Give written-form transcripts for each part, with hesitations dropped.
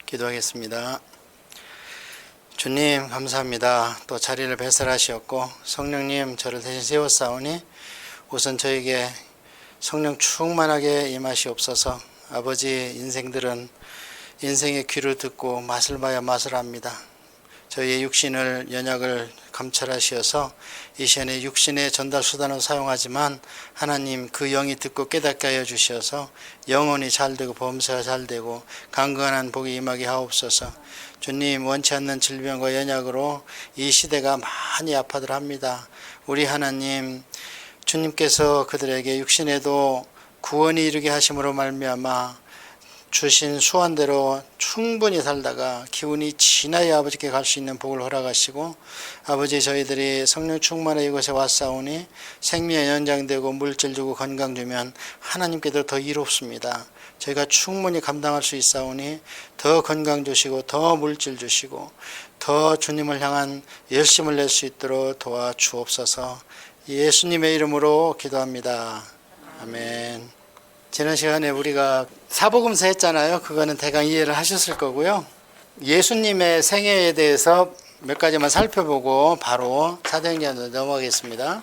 기도하겠습니다. 주님 감사합니다. 또 자리를 배설하시었고 성령님 저를 대신 세웠사오니 우선 저에게 성령 충만하게 임하시옵소서. 아버지 인생들은 인생의 귀를 듣고 맛을 봐야 맛을 압니다. 저희의 육신을 연약을 감찰하시어서 이 시간에 육신의 전달 수단으로 사용하지만 하나님 그 영이 듣고 깨닫게 하여 주시어서 영혼이 잘되고 범사가 잘되고 강건한 복이 임하게 하옵소서. 주님 원치 않는 질병과 연약으로 이 시대가 많이 아파들 합니다. 우리 하나님 주님께서 그들에게 육신에도 구원이 이르게 하심으로 말미암아 주신 수완대로 충분히 살다가 기운이 지나야 아버지께 갈 수 있는 복을 허락하시고 아버지 저희들이 성령 충만한 이곳에 왔사오니 생명이 연장되고 물질 주고 건강 주면 하나님께도 더 이롭습니다. 저희가 충분히 감당할 수 있사오니 더 건강 주시고 더 물질 주시고 더 주님을 향한 열심을 낼 수 있도록 도와주옵소서. 예수님의 이름으로 기도합니다. 아멘. 지난 시간에 우리가 사복음서 했잖아요. 그거는 대강 이해를 하셨을 거고요. 예수님의 생애에 대해서 몇 가지만 살펴보고 바로 사도행전으로 넘어가겠습니다.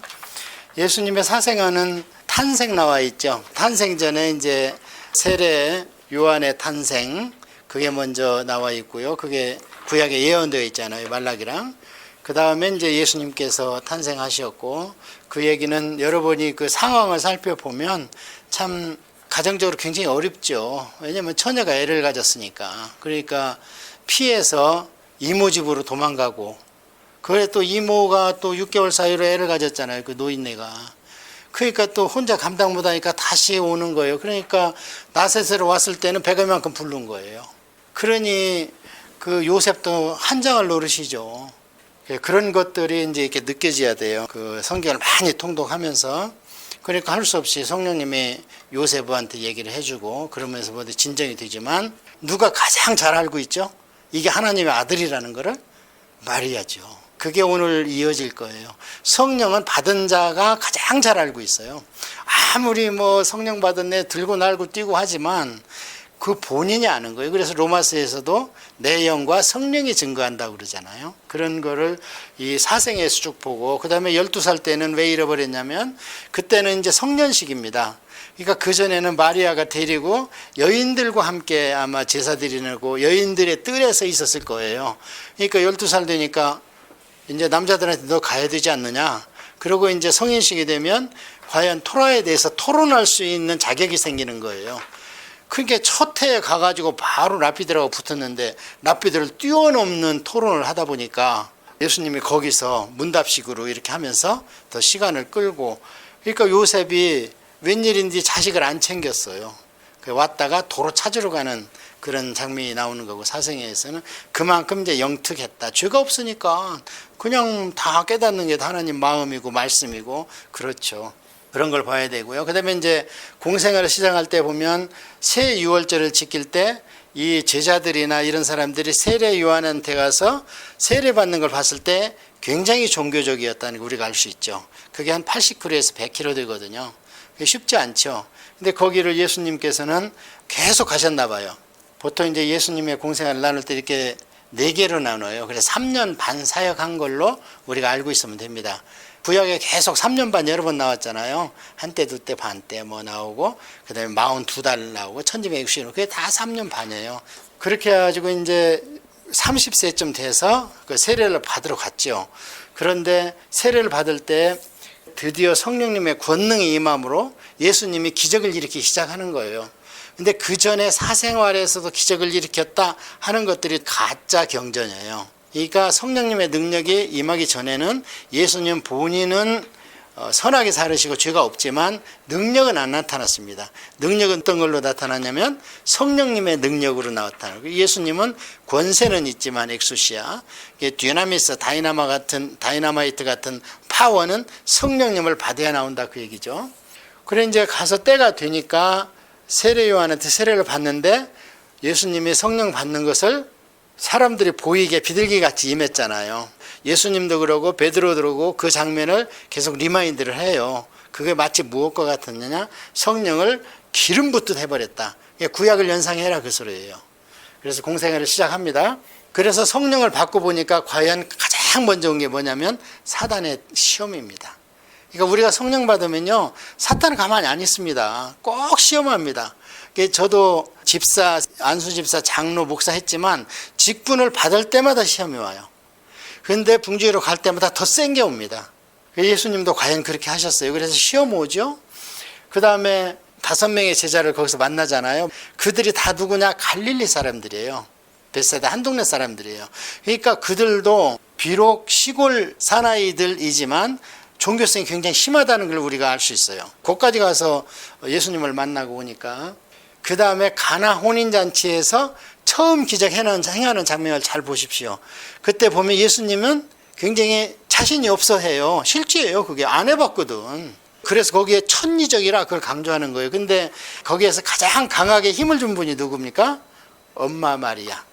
예수님의 사생아는 탄생 나와 있죠. 탄생 전에 이제 세례 요한의 탄생 그게 먼저 나와 있고요. 그게 구약에 예언되어 있잖아요. 말라기랑. 그 다음에 이제 예수님께서 탄생하셨고 그 얘기는 여러분이 그 상황을 살펴보면 참 가정적으로 굉장히 어렵죠. 왜냐하면 처녀가 애를 가졌으니까. 그러니까 피해서 이모 집으로 도망가고 그래 또 이모가 또 6개월 사이로 애를 가졌잖아요. 그 노인네가. 그러니까 또 혼자 감당 못하니까 다시 오는 거예요. 그러니까 나셋으로 왔을 때는 배가 이만큼 부른 거예요. 그러니 그 요셉도 한장을 노릇이죠. 그런 것들이 이제 이렇게 느껴져야 돼요. 그 성경을 많이 통독하면서. 그러니까 할 수 없이 성령님이 요셉한테 얘기를 해주고 그러면서 뭐 진정이 되지만 누가 가장 잘 알고 있죠? 이게 하나님의 아들이라는 거를 마리아죠. 그게 오늘 이어질 거예요. 성령은 받은 자가 가장 잘 알고 있어요. 아무리 뭐 성령 받은 애 들고 날고 뛰고 하지만 그 본인이 아는 거예요. 그래서 로마서에서도 내 영과 성령이 증거한다고 그러잖아요. 그런 거를 이 사생에서 쭉 보고 그 다음에 12살 때는 왜 잃어버렸냐면 그때는 이제 성년식입니다. 그러니까 그전에는 마리아가 데리고 여인들과 함께 아마 제사 드리고 여인들의 뜰에서 있었을 거예요. 그러니까 12살 되니까 이제 남자들한테 너 가야 되지 않느냐. 그리고 이제 성인식이 되면 과연 토라에 대해서 토론할 수 있는 자격이 생기는 거예요. 그러니까 첫 해에 가가지고 바로 랍비들하고 붙었는데 랍비들을 뛰어넘는 토론을 하다 보니까 예수님이 거기서 문답식으로 이렇게 하면서 더 시간을 끌고 그러니까 요셉이 웬일인지 자식을 안 챙겼어요. 왔다가 도로 찾으러 가는 그런 장면이 나오는 거고 사생애에서는 그만큼 이제 영특했다. 죄가 없으니까 그냥 다 깨닫는 게 하나님 마음이고 말씀이고 그렇죠. 그런 걸 봐야 되고요. 그 다음에 이제 공생활을 시작할 때 보면 새 유월절을 지킬 때 이 제자들이나 이런 사람들이 세례 요한한테 가서 세례 받는 걸 봤을 때 굉장히 종교적이었다는 걸 우리가 알 수 있죠. 그게 한 80km에서 100km 되거든요. 그게 쉽지 않죠. 근데 거기를 예수님께서는 계속 가셨나 봐요. 보통 이제 예수님의 공생활을 나눌 때 이렇게 4개로 나눠요. 그래서 3년 반 사역한 걸로 우리가 알고 있으면 됩니다. 구약에 계속 3년 반 여러 번 나왔잖아요. 한때, 두때, 반때 뭐 나오고, 그 다음에 42달 나오고, 1260일. 그게 다 3년 반이에요. 그렇게 해가지고 이제 30세쯤 돼서 그 세례를 받으러 갔죠. 그런데 세례를 받을 때 드디어 성령님의 권능이 임함으로 예수님이 기적을 일으키기 시작하는 거예요. 근데 그 전에 사생활에서도 기적을 일으켰다 하는 것들이 가짜 경전이에요. 그러니까 성령님의 능력이 임하기 전에는 예수님 본인은 선하게 살으시고 죄가 없지만 능력은 안 나타났습니다. 능력은 어떤 걸로 나타났냐면 성령님의 능력으로 나타나는 거예요. 예수님은 권세는 있지만 엑수시아, 디나미스, 다이나마이트 같은 파워는 성령님을 받아야 나온다 그 얘기죠. 그래 이제 가서 때가 되니까 세례 요한한테 세례를 받는데 예수님이 성령 받는 것을 사람들이 보이게 비둘기같이 임했잖아요. 예수님도 그러고 베드로도 그러고 그 장면을 계속 리마인드를 해요. 그게 마치 무엇과 같았느냐? 성령을 기름 붓듯 해버렸다. 구약을 연상해라 그 소리예요. 그래서 공생애를 시작합니다. 그래서 성령을 받고 보니까 과연 가장 먼저 온 게 뭐냐면 사단의 시험입니다. 그러니까 우리가 성령 받으면요, 사탄은 가만히 안 있습니다. 꼭 시험합니다. 저도 집사, 안수집사, 장로, 목사 했지만 직분을 받을 때마다 시험이 와요. 그런데 붕주위로 갈 때마다 더 센 게 옵니다. 예수님도 과연 그렇게 하셨어요. 그래서 시험 오죠. 그 다음에 5명의 제자를 거기서 만나잖아요. 그들이 다 누구냐? 갈릴리 사람들이에요. 벳사이다 한 동네 사람들이에요. 그러니까 그들도 비록 시골 사나이들이지만 종교성이 굉장히 심하다는 걸 우리가 알 수 있어요. 거기까지 가서 예수님을 만나고 오니까. 그 다음에 가나 혼인잔치에서 처음 행하는 장면을 잘 보십시오. 그때 보면 예수님은 굉장히 자신이 없어 해요. 실제예요. 그게 안 해봤거든. 그래서 거기에 천리적이라 그걸 강조하는 거예요. 근데 거기에서 가장 강하게 힘을 준 분이 누굽니까? 엄마 마리아.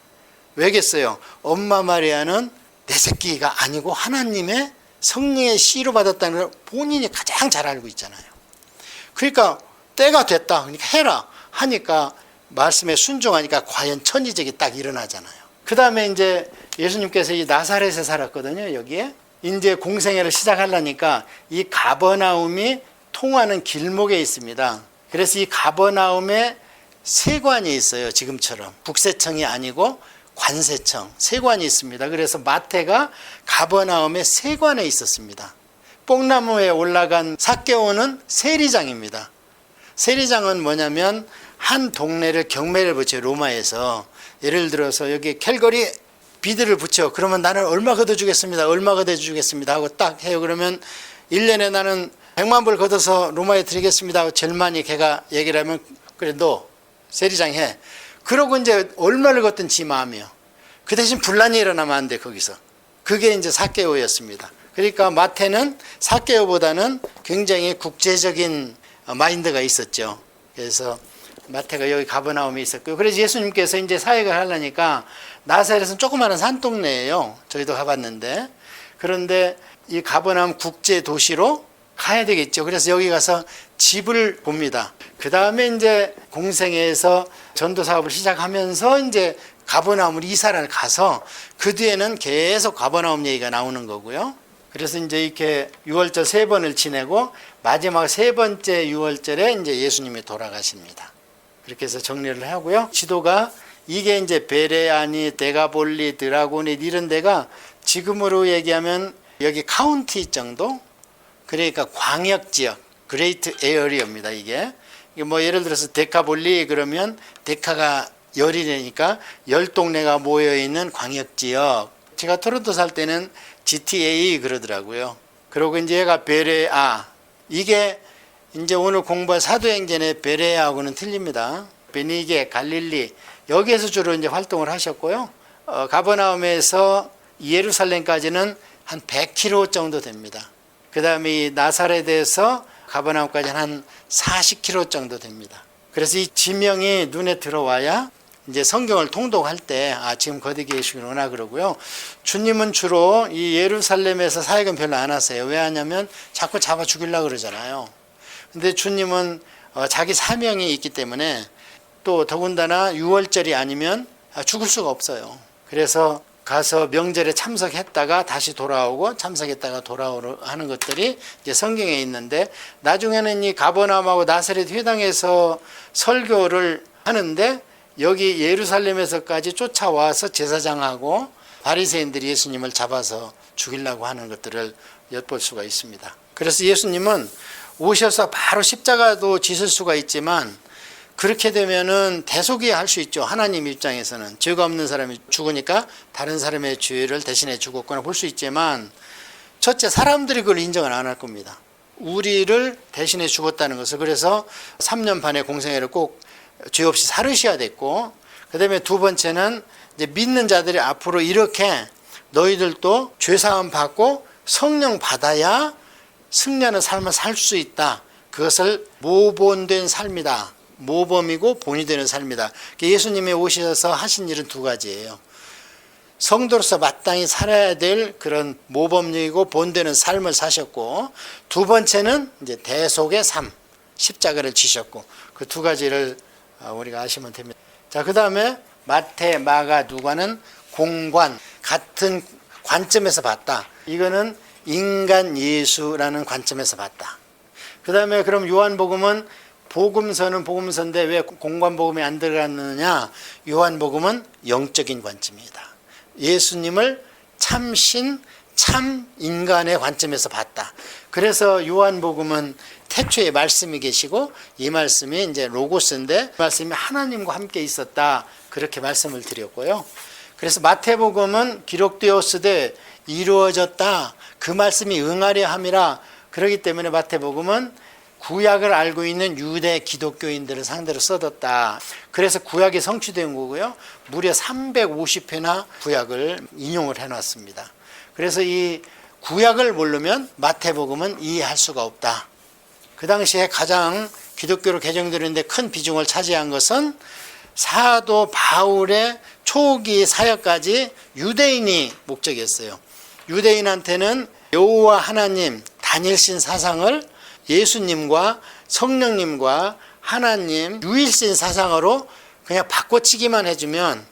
왜겠어요? 엄마 마리아는 내 새끼가 아니고 하나님의 성령의 씨로 받았다는 걸 본인이 가장 잘 알고 있잖아요. 그러니까 때가 됐다. 그러니까 해라 하니까 말씀에 순종하니까 과연 천지적이 딱 일어나잖아요. 그 다음에 이제 예수님께서 이 나사렛에 살았거든요. 여기에 이제 공생애를 시작하려니까 이 가버나움이 통하는 길목에 있습니다. 그래서 이 가버나움에 세관이 있어요. 지금처럼 국세청이 아니고 관세청, 세관이 있습니다. 그래서 마태가 가버나움의 세관에 있었습니다. 뽕나무에 올라간 삭개오는 세리장입니다. 세리장은 뭐냐면 한 동네를 경매를 붙여요. 로마에서. 예를 들어서 여기 캘거리 비드를 붙여. 그러면 나는 얼마 걷어주겠습니다. 얼마 걷어주겠습니다 하고 딱 해요. 그러면 1년에 나는 100만 불 걷어서 로마에 드리겠습니다 하고 제일 많이 걔가 얘기를 하면 그래 너 세리장 해. 그러고 이제 얼마를 걷든 지 마음이요. 그 대신 분란이 일어나면 안 돼. 거기서. 그게 이제 삭개오였습니다. 그러니까 마태는 삭개오보다는 굉장히 국제적인 마인드가 있었죠. 그래서 마태가 여기 가버나움에 있었고요. 그래서 예수님께서 이제 사역을 하려니까 나사렛은 조그마한 산동네예요. 저희도 가봤는데. 그런데 이 가버나움 국제 도시로 가야 되겠죠. 그래서 여기 가서 집을 봅니다. 그 다음에 이제 공생애에서 전도 사업을 시작하면서 이제 가버나움으로 이사를 가서 그 뒤에는 계속 가버나움 얘기가 나오는 거고요. 그래서 이제 이렇게 6월절 3번을 지내고 마지막 3번째 6월절에 이제 예수님이 돌아가십니다. 그렇게 해서 정리를 하고요. 지도가 이게 이제 베레아니, 데가볼리, 드라고닛 이런 데가 지금으로 얘기하면 여기 카운티 정도? 그러니까 광역지역, 그레이트 에어리어입니다. 이게 뭐 예를 들어서 데카볼리 그러면 데카가 열이니까 10동네가 모여있는 광역지역. 제가 토론토 살 때는 GTA 그러더라고요. 그리고 이제 얘가 베레아. 이게 이제 오늘 공부할 사도행전의 베레아하고는 틀립니다. 베니게, 갈릴리 여기에서 주로 이제 활동을 하셨고요. 가버나움에서 예루살렘까지는 한 100km 정도 됩니다. 그 다음에 이 나사렛에서 가버나움까지는 한 40km 정도 됩니다. 그래서 이 지명이 눈에 들어와야 이제 성경을 통독할 때 지금 거기 계시구나 그러고요. 주님은 주로 이 예루살렘에서 사역은 별로 안 하세요. 왜 하냐면 자꾸 잡아 죽이려고 그러잖아요. 근데 주님은 자기 사명이 있기 때문에 또 더군다나 6월절이 아니면 죽을 수가 없어요. 그래서 가서 명절에 참석했다가 다시 돌아오고 참석했다가 돌아오고 하는 것들이 이제 성경에 있는데 나중에는 이 가버나움하고 나사렛 회당에서 설교를 하는데 여기 예루살렘에서까지 쫓아와서 제사장하고 바리새인들이 예수님을 잡아서 죽이려고 하는 것들을 엿볼 수가 있습니다. 그래서 예수님은 오셔서 바로 십자가도 지실 수가 있지만 그렇게 되면은 대속이 할 수 있죠. 하나님 입장에서는 죄가 없는 사람이 죽으니까 다른 사람의 죄를 대신해 죽었거나 볼 수 있지만 첫째 사람들이 그걸 인정을 안 할 겁니다. 우리를 대신해 죽었다는 것을. 그래서 3년 반의 공생애를 꼭 죄 없이 살으셔야 됐고 그 다음에 두 번째는 이제 믿는 자들이 앞으로 이렇게 너희들도 죄사함 받고 성령 받아야 승리하는 삶을 살 수 있다. 그것을 모본된 삶이다. 모범이고 본이 되는 삶이다. 예수님이 오셔서 하신 일은 두 가지예요. 성도로서 마땅히 살아야 될 그런 모범이고 본되는 삶을 사셨고 두 번째는 이제 대속의 삶, 십자가를 지셨고 그 두 가지를 우리가 아시면 됩니다. 자, 그 다음에 마태, 마가, 누가는 공관, 같은 관점에서 봤다. 이거는 인간 예수라는 관점에서 봤다. 그 다음에 그럼 요한복음은 복음서는 복음서인데 왜 공관복음이 안 들어갔느냐? 요한복음은 영적인 관점이다. 예수님을 참신, 참 인간의 관점에서 봤다. 그래서 요한복음은 태초에 말씀이 계시고 이 말씀이 이제 로고스인데 말씀이 하나님과 함께 있었다. 그렇게 말씀을 드렸고요. 그래서 마태복음은 기록되었으되 이루어졌다. 그 말씀이 응하려 함이라. 그렇기 때문에 마태복음은 구약을 알고 있는 유대 기독교인들을 상대로 써뒀다. 그래서 구약이 성취된 거고요. 무려 350회나 구약을 인용을 해놨습니다. 그래서 이 구약을 모르면 마태복음은 이해할 수가 없다. 그 당시에 가장 기독교로 개정되는데 큰 비중을 차지한 것은 사도 바울의 초기 사역까지 유대인이 목적이었어요. 유대인한테는 여호와 하나님, 단일신 사상을 예수님과 성령님과 하나님 유일신 사상으로 그냥 바꿔치기만 해주면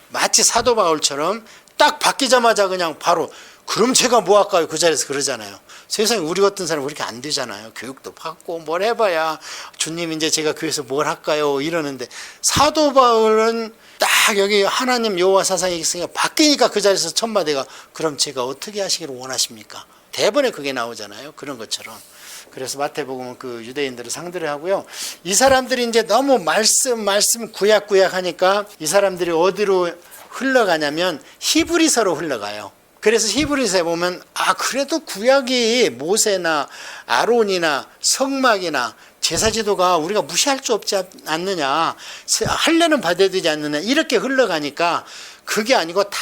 마치 사도 바울처럼 딱 바뀌자마자 그냥 바로 그럼 제가 뭐 할까요? 그 자리에서 그러잖아요. 세상에 우리 같은 사람은 그렇게 안 되잖아요. 교육도 받고 뭘 해봐야 주님 이제 제가 교회에서 뭘 할까요? 이러는데 사도 바울은 딱 여기 하나님 여호와 사상이 있으니까 바뀌니까 그 자리에서 천마대가 그럼 제가 어떻게 하시기를 원하십니까? 대본에 그게 나오잖아요. 그런 것처럼. 그래서 마태복음은 그 유대인들을 상대로 하고요. 이 사람들이 이제 너무 말씀 구약 하니까 이 사람들이 어디로 흘러가냐면 히브리서로 흘러가요. 그래서 히브리서에 보면 그래도 구약이 모세나 아론이나 성막이나 제사지도가 우리가 무시할 수 없지 않느냐, 할례는 받아야 되지 않느냐 이렇게 흘러가니까 그게 아니고 다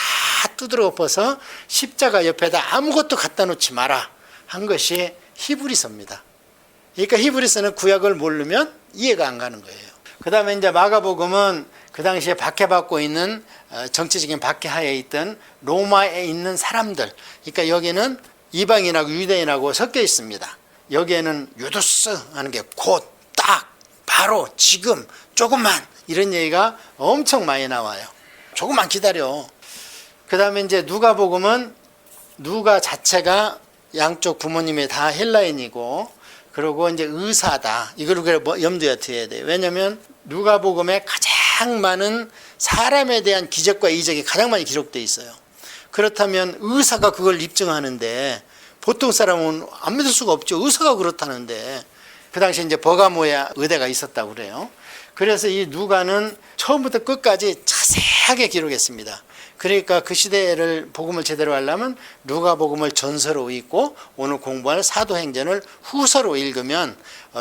두드러 엎어서 십자가 옆에다 아무것도 갖다 놓지 마라 한 것이 히브리서입니다. 그러니까 히브리서는 구약을 모르면 이해가 안 가는 거예요. 그 다음에 이제 마가복음은 그 당시에 박해받고 있는 정치적인 박해하에 있던 로마에 있는 사람들, 그러니까 여기는 이방인하고 유대인하고 섞여 있습니다. 여기에는 유두스 하는 게 곧, 딱, 바로, 지금, 조금만 이런 얘기가 엄청 많이 나와요. 조금만 기다려. 그 다음에 이제 누가복음은 누가 자체가 양쪽 부모님이 다 헬라인이고 그리고 이제 의사다. 이걸 염두에 둬야 돼요. 왜냐하면 누가복음에 가장 많은 사람에 대한 기적과 이적이 가장 많이 기록되어 있어요. 그렇다면 의사가 그걸 입증하는데 보통 사람은 안 믿을 수가 없죠. 의사가 그렇다는데. 그 당시에 이제 버가모에 의대가 있었다고 그래요. 그래서 이 누가는 처음부터 끝까지 자세하게 기록했습니다. 그러니까 그 시대를 복음을 제대로 하려면 누가복음을 전서로 읽고 오늘 공부할 사도행전을 후서로 읽으면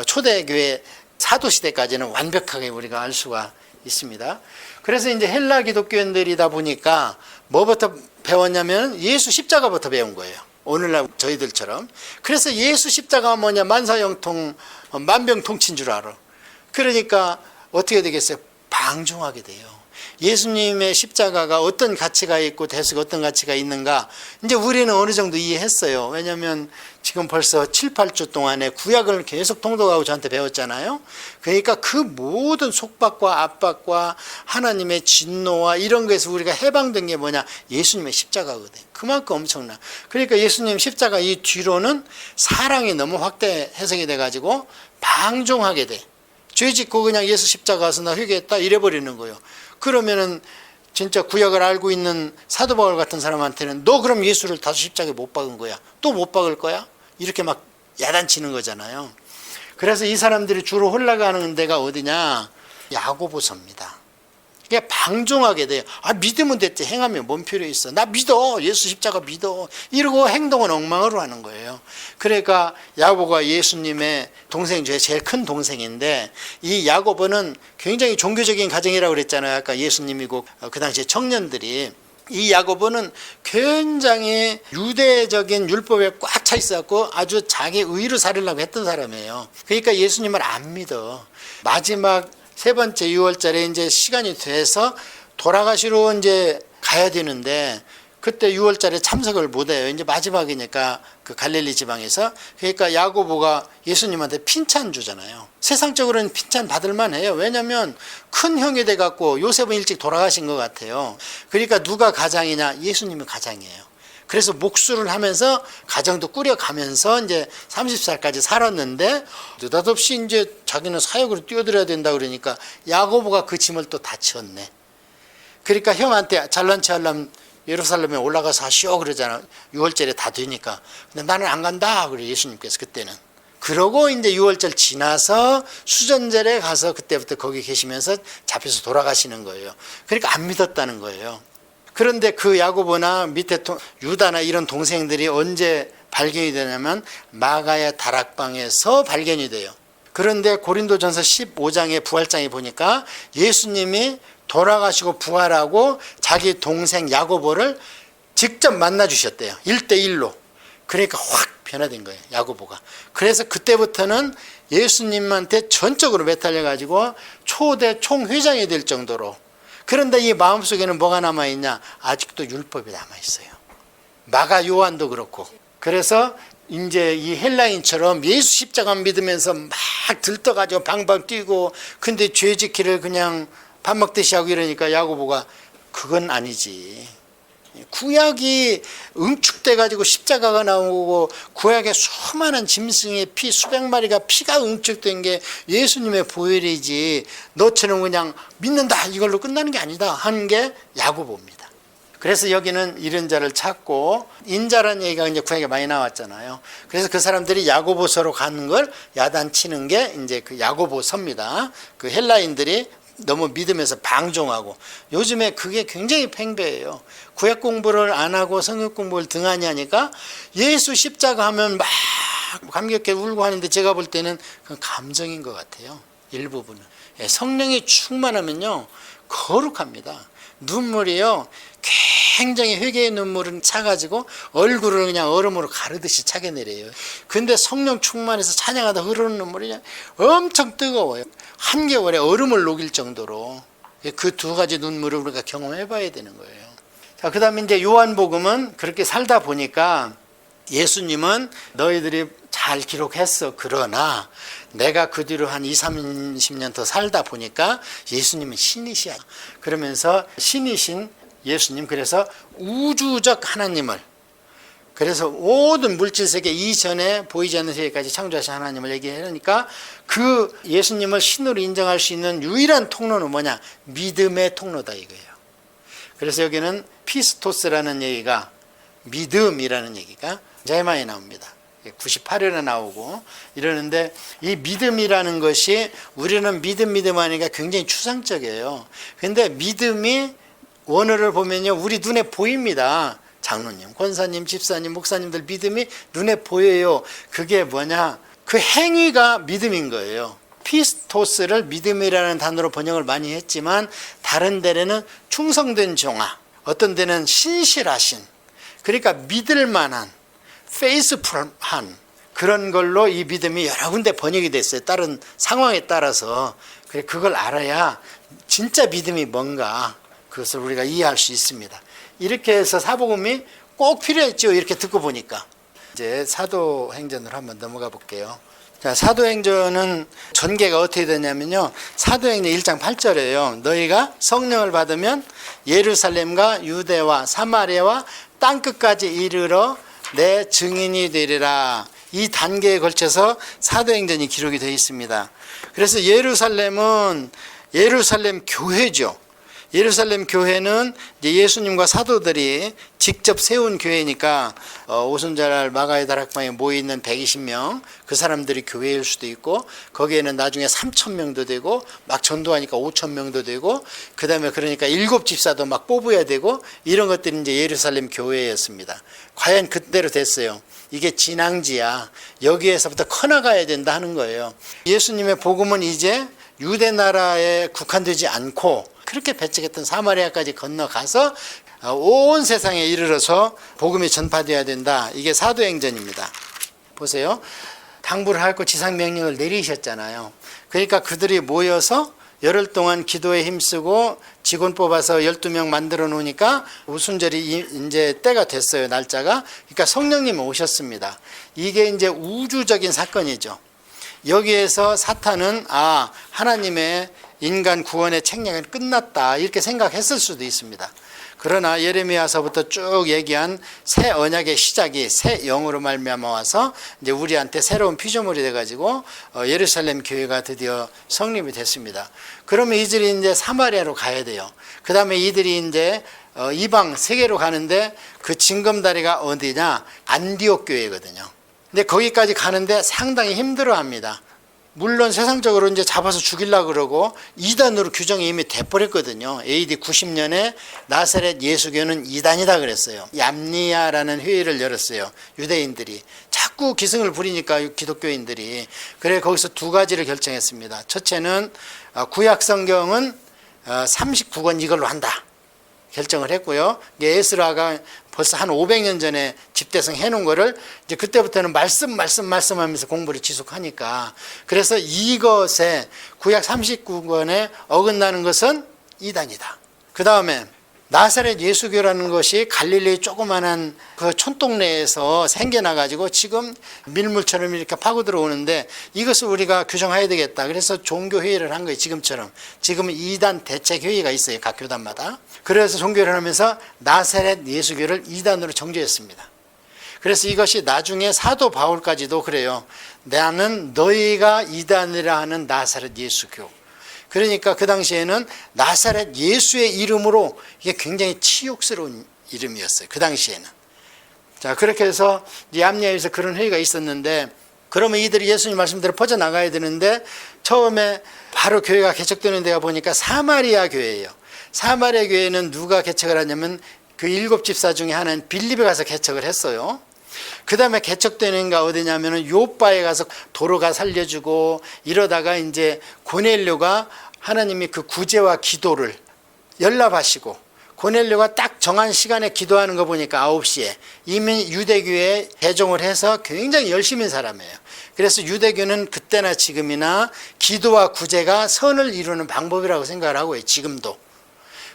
초대교회 사도시대까지는 완벽하게 우리가 알 수가 있습니다. 그래서 이제 헬라 기독교인들이다 보니까 뭐부터 배웠냐면 예수 십자가부터 배운 거예요. 오늘날 저희들처럼. 그래서 예수 십자가가 뭐냐, 만사형통 만병통치인 줄 알아. 그러니까 어떻게 되겠어요? 방종하게 돼요. 예수님의 십자가가 어떤 가치가 있고 대수가 어떤 가치가 있는가 이제 우리는 어느 정도 이해했어요. 왜냐하면 지금 벌써 7, 8주 동안에 구약을 계속 통독하고 저한테 배웠잖아요. 그러니까 그 모든 속박과 압박과 하나님의 진노와 이런 거에서 우리가 해방된 게 뭐냐, 예수님의 십자가거든요. 그만큼 엄청나. 그러니까 예수님 십자가 이 뒤로는 사랑이 너무 확대 해석이 돼가지고 방종하게 돼. 죄 짓고 그냥 예수 십자가 가서 나 회개했다 이래버리는 거예요. 그러면은 진짜 구약을 알고 있는 사도 바울 같은 사람한테는 너 그럼 예수를 다시 십자가에 못 박은 거야, 또 못 박을 거야? 이렇게 막 야단치는 거잖아요. 그래서 이 사람들이 주로 흘러가는 데가 어디냐, 야고보서입니다. 그냥 방종하게 돼요. 믿으면 됐지, 행하면 뭔 필요 있어, 나 믿어, 예수 십자가 믿어, 이러고 행동은 엉망으로 하는 거예요. 그러니까 야고보가 예수님의 동생 중에 제일 큰 동생인데 이 야고보는 굉장히 종교적인 가정이라고 그랬잖아요. 아까 예수님이고 그 당시에 청년들이. 이 야고보는 굉장히 유대적인 율법에 꽉 차 있었고 아주 자기 의로 살으려고 했던 사람이에요. 그러니까 예수님을 안 믿어. 마지막 세 번째 6월달에 이제 시간이 돼서 돌아가시러 이제 가야 되는데 그때 6월달에 참석을 못해요. 이제 마지막이니까 그 갈릴리 지방에서. 그러니까 야고보가 예수님한테 핀찬 주잖아요. 세상적으로는 핀찬 받을 만해요. 왜냐하면 큰 형이 돼갖고 요셉은 일찍 돌아가신 것 같아요. 그러니까 누가 가장이냐? 예수님이 가장이에요. 그래서 목수를 하면서 가정도 꾸려가면서 이제 30살까지 살았는데 느닷없이 이제 자기는 사역으로 뛰어들어야 된다 그러니까 야고보가 그 짐을 또 다 지었네. 그러니까 형한테 잘난 체 하려면 예루살렘에 올라가서 하시오 그러잖아. 6월절에 다 되니까. 근데 나는 안 간다 그래 예수님께서 그때는. 그러고 이제 6월절 지나서 수전절에 가서 그때부터 거기 계시면서 잡혀서 돌아가시는 거예요. 그러니까 안 믿었다는 거예요. 그런데 그 야고보나 밑에 유다나 이런 동생들이 언제 발견이 되냐면 마가의 다락방에서 발견이 돼요. 그런데 고린도전서 15장의 부활장에 보니까 예수님이 돌아가시고 부활하고 자기 동생 야고보를 직접 만나 주셨대요. 1대1로. 그러니까 확 변화된 거예요. 야고보가. 그래서 그때부터는 예수님한테 전적으로 매달려 가지고 초대 총회장이 될 정도로. 그런데 이 마음속에는 뭐가 남아있냐? 아직도 율법이 남아있어요. 마가 요한도 그렇고. 그래서 이제 이 헬라인처럼 예수 십자가 믿으면서 막 들떠가지고 방방 뛰고 근데 죄 지키를 그냥 밥 먹듯이 하고 이러니까 야고보가 그건 아니지. 구약이 응축돼가지고 십자가가 나오고 구약의 수많은 짐승의 피 수백 마리가 피가 응축된 게 예수님의 보혈이지 너처럼 그냥 믿는다 이걸로 끝나는 게 아니다 하는 게 야고보입니다. 그래서 여기는 이런 자를 찾고 인자라는 얘기가 이제 구약에 많이 나왔잖아요. 그래서 그 사람들이 야고보서로 가는 걸 야단치는 게 이제 그 야고보서입니다. 그 헬라인들이 너무 믿으면서 방종하고 요즘에 그게 굉장히 팽배해요. 구약 공부를 안 하고 성경 공부를 등한히 하니까 예수 십자가 하면 막 감격해 울고 하는데 제가 볼 때는 그건 감정인 것 같아요. 일부분은. 성령이 충만하면요 거룩합니다. 눈물이요 굉장히 회개의 눈물은 차가지고 얼굴을 그냥 얼음으로 가르듯이 차게 내려요. 근데 성령 충만해서 찬양하다 흐르는 눈물이 그냥 엄청 뜨거워요. 한겨울에 얼음을 녹일 정도로. 그 두 가지 눈물을 우리가 경험해 봐야 되는 거예요. 자, 그 다음에 이제 요한복음은 그렇게 살다 보니까 예수님은 너희들이 잘 기록했어. 그러나 내가 그 뒤로 한 20, 30년 더 살다 보니까 예수님은 신이시야. 그러면서 신이신 예수님, 그래서 우주적 하나님을, 그래서 모든 물질세계 이전에 보이지 않는 세계까지 창조하신 하나님을 얘기하니까 그 예수님을 신으로 인정할 수 있는 유일한 통로는 뭐냐? 믿음의 통로다 이거예요. 그래서 여기는 피스토스라는 얘기가 믿음이라는 얘기가 굉장히 많이 나옵니다. 98회나 나오고 이러는데 이 믿음이라는 것이 우리는 믿음 하니까 굉장히 추상적이에요. 그런데 믿음이 원어를 보면요 우리 눈에 보입니다. 장로님, 권사님, 집사님, 목사님들 믿음이 눈에 보여요. 그게 뭐냐? 그 행위가 믿음인 거예요. 피스토스를 믿음이라는 단어로 번역을 많이 했지만 다른 데는 충성된 종아, 어떤 데는 신실하신, 그러니까 믿을 만한, 페이스풀한 그런 걸로 이 믿음이 여러 군데 번역이 됐어요. 다른 상황에 따라서. 그걸 알아야 진짜 믿음이 뭔가 그것을 우리가 이해할 수 있습니다. 이렇게 해서 사복음이 꼭 필요했죠. 이렇게 듣고 보니까. 이제 사도행전으로 한번 넘어가 볼게요. 자, 사도행전은 전개가 어떻게 되냐면요. 사도행전 1장 8절이에요. 너희가 성령을 받으면 예루살렘과 유대와 사마리아와 땅끝까지 이르러 내 증인이 되리라. 이 단계에 걸쳐서 사도행전이 기록이 되어 있습니다. 그래서 예루살렘은 예루살렘 교회죠. 예루살렘 교회는 이제 예수님과 사도들이 직접 세운 교회니까 오순절 마가의 다락방에 모여있는 120명 그 사람들이 교회일 수도 있고 거기에는 나중에 3,000명도 되고 막 전도하니까 5,000명도 되고 그 다음에 그러니까 7집사도 막 뽑아야 되고 이런 것들이 이제 예루살렘 교회였습니다. 과연 그대로 됐어요. 이게 진앙지야. 여기에서부터 커나가야 된다 하는 거예요. 예수님의 복음은 이제 유대 나라에 국한되지 않고 그렇게 배척했던 사마리아까지 건너가서 온 세상에 이르러서 복음이 전파되어야 된다. 이게 사도행전입니다. 보세요. 당부를 하고 지상명령을 내리셨잖아요. 그러니까 그들이 모여서 열흘 동안 기도에 힘쓰고 직원 뽑아서 12명 만들어 놓으니까 우순절이 이제 때가 됐어요. 날짜가. 그러니까 성령님이 오셨습니다. 이게 이제 우주적인 사건이죠. 여기에서 사탄은 하나님의 인간 구원의 책략은 끝났다 이렇게 생각했을 수도 있습니다. 그러나 예레미야서부터 쭉 얘기한 새 언약의 시작이 새 영으로 말미암아 와서 이제 우리한테 새로운 피조물이 돼가지고 예루살렘 교회가 드디어 성립이 됐습니다. 그러면 이들이 이제 사마리아로 가야 돼요. 그 다음에 이들이 이제 이방 세계로 가는데 그 징검다리가 어디냐? 안디옥 교회거든요. 근데 거기까지 가는데 상당히 힘들어합니다. 물론 세상적으로 이제 잡아서 죽이려고 그러고 이단으로 규정이 이미 돼버렸거든요. AD 90년에 나사렛 예수교는 이단이다 그랬어요. 얌니아라는 회의를 열었어요. 유대인들이. 자꾸 기승을 부리니까 기독교인들이. 그래 거기서 두 가지를 결정했습니다. 첫째는 구약 성경은 39권 이걸로 한다. 결정을 했고요. 에스라가 벌써 한 500년 전에 집대성 해놓은 거를 이제 그때부터는 말씀하면서 공부를 지속하니까 그래서 이것에 구약 39권에 어긋나는 것은 이단이다. 그 다음에 나사렛 예수교라는 것이 갈릴리 조그만한 그 촌동네에서 생겨나가지고 지금 밀물처럼 이렇게 파고 들어오는데 이것을 우리가 규정해야 되겠다. 그래서 종교회의를 한 거예요. 지금처럼. 지금은 2단 대책회의가 있어요. 각 교단마다. 그래서 종교를 하면서 나사렛 예수교를 2단으로 정죄했습니다. 그래서 이것이 나중에 사도 바울까지도 그래요. 나는 너희가 2단이라 하는 나사렛 예수교. 그러니까 그 당시에는 나사렛 예수의 이름으로 이게 굉장히 치욕스러운 이름이었어요. 그 당시에는. 자, 그렇게 해서 얌니아에서 그런 회의가 있었는데 그러면 이들이 예수님 말씀대로 퍼져나가야 되는데 처음에 바로 교회가 개척되는 데가 보니까 사마리아 교회예요. 사마리아 교회는 누가 개척을 하냐면 그 7집사 중에 하나는 빌립에 가서 개척을 했어요. 그 다음에 개척되는가 어디냐면은 요빠에 가서 도로가 살려주고 이러다가 이제 고넬료가 하나님이 그 구제와 기도를 연락하시고 고넬료가 딱 정한 시간에 기도하는 거 보니까 9시에 이미 유대교에 개종을 해서 굉장히 열심인 사람이에요. 그래서 유대교는 그때나 지금이나 기도와 구제가 선을 이루는 방법이라고 생각을 하고 있어요. 지금도.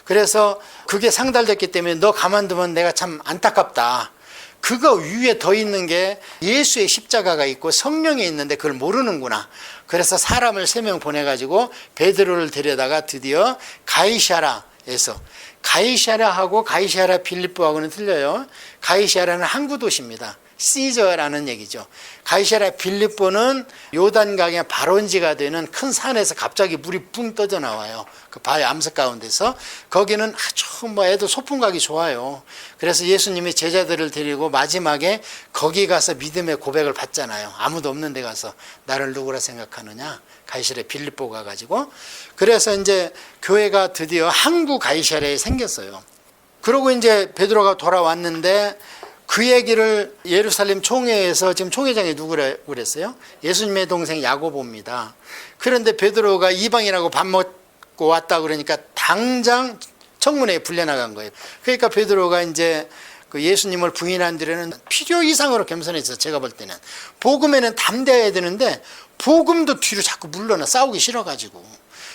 그래서 그게 상달됐기 때문에 너 가만두면 내가 참 안타깝다. 그거 위에 더 있는 게 예수의 십자가가 있고 성령이 있는데 그걸 모르는구나. 그래서 사람을 3명 보내가지고 베드로를 데려다가 드디어 가이사라에서 가이사라하고 가이사라 빌립보하고는 틀려요. 가이사라는 항구 도시입니다. 시저라는 얘기죠. 가이사라 빌립보는 요단강의 발원지가 되는 큰 산에서 갑자기 물이 붕 떠져 나와요. 그 바위 암석 가운데서. 거기는 아주 애도 소풍 가기 좋아요. 그래서 예수님이 제자들을 데리고 마지막에 거기 가서 믿음의 고백을 받잖아요. 아무도 없는 데 가서 나를 누구라 생각하느냐. 가이사라 빌립보 가가지고. 그래서 이제 교회가 드디어 항구 가이사라에 생겼어요. 그러고 이제 베드로가 돌아왔는데 그 얘기를 예루살렘 총회에서 지금 총회장이 누구라고 그랬어요? 예수님의 동생 야고보입니다. 그런데 베드로가 이방이라고 밥 먹고 왔다 그러니까 당장 청문회에 불려나간 거예요. 그러니까 베드로가 이제 그 예수님을 부인한 뒤에는 필요 이상으로 겸손했어요. 제가 볼 때는. 복음에는 담대해야 되는데 복음도 뒤로 자꾸 물러나 싸우기 싫어가지고.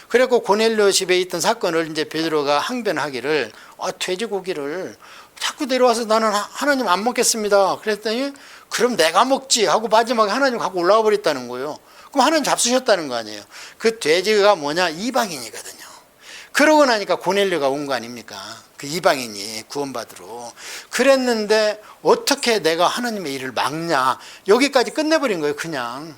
그래갖고 고넬료 집에 있던 사건을 이제 베드로가 항변하기를 돼지고기를 자꾸 내려와서 나는 하나님 안 먹겠습니다. 그랬더니 그럼 내가 먹지 하고 마지막에 하나님 갖고 올라와 버렸다는 거예요. 그럼 하나님 잡수셨다는 거 아니에요. 그 돼지가 뭐냐? 이방인이거든요. 그러고 나니까 고넬료가 온 거 아닙니까? 그 이방인이 구원받으러. 그랬는데 어떻게 내가 하나님의 일을 막냐. 여기까지 끝내버린 거예요. 그냥.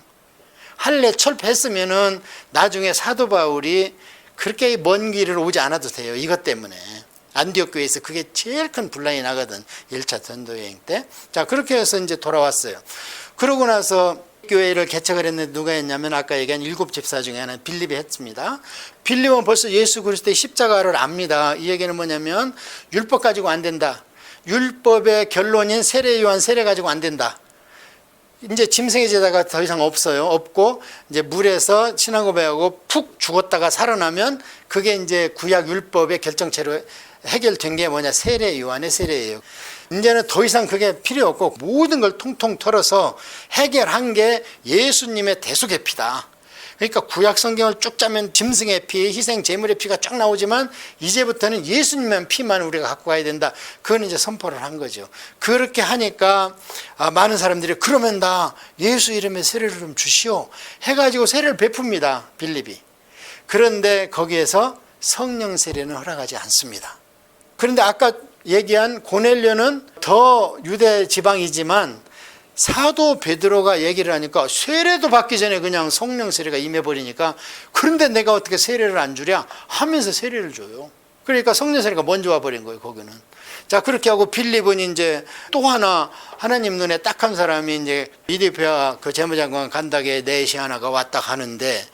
할례 철폐했으면은 나중에 사도 바울이 그렇게 먼 길을 오지 않아도 돼요. 이것 때문에. 안디옥 교회에서 그게 제일 큰 분란이 나거든. 1차 전도여행 때. 자, 그렇게 해서 이제 돌아왔어요. 그러고 나서 교회를 개척을 했는데 누가 했냐면 아까 얘기한 7집사 중에 하나는 빌립이 했습니다. 빌립은 벌써 예수 그리스도의 십자가를 압니다. 이 얘기는 뭐냐면 율법 가지고 안 된다. 율법의 결론인 세례 요한 세례 가지고 안 된다. 이제 짐승의 제사가 더 이상 없어요. 없고 이제 물에서 신앙 고백하고 푹 죽었다가 살아나면 그게 이제 구약 율법의 결정체로 해결된 게 뭐냐? 세례 요한의 세례예요. 이제는 더 이상 그게 필요 없고 모든 걸 통통 털어서 해결한 게 예수님의 대속의피다. 그러니까 구약 성경을 쭉 짜면 짐승의 피, 희생 제물의 피가 쫙 나오지만 이제부터는 예수님의 피만 우리가 갖고 가야 된다. 그건 이제 선포를 한 거죠. 그렇게 하니까 많은 사람들이 그러면 나 예수 이름의 세례를 좀 주시오 해가지고 세례를 베풉니다. 빌립이. 그런데 거기에서 성령 세례는 허락하지 않습니다. 그런데 아까 얘기한 고넬료는 더 유대 지방이지만 사도 베드로가 얘기를 하니까 세례도 받기 전에 그냥 성령 세례가 임해버리니까 그런데 내가 어떻게 세례를 안 주랴 하면서 세례를 줘요. 그러니까 성령 세례가 먼저 와버린 거예요. 거기는. 자, 그렇게 하고 빌립은 이제 또 하나 하나님 눈에 딱한 사람이 이제 이디오피아 그 재무장관 간다게 넷이 하나가 왔다 가는데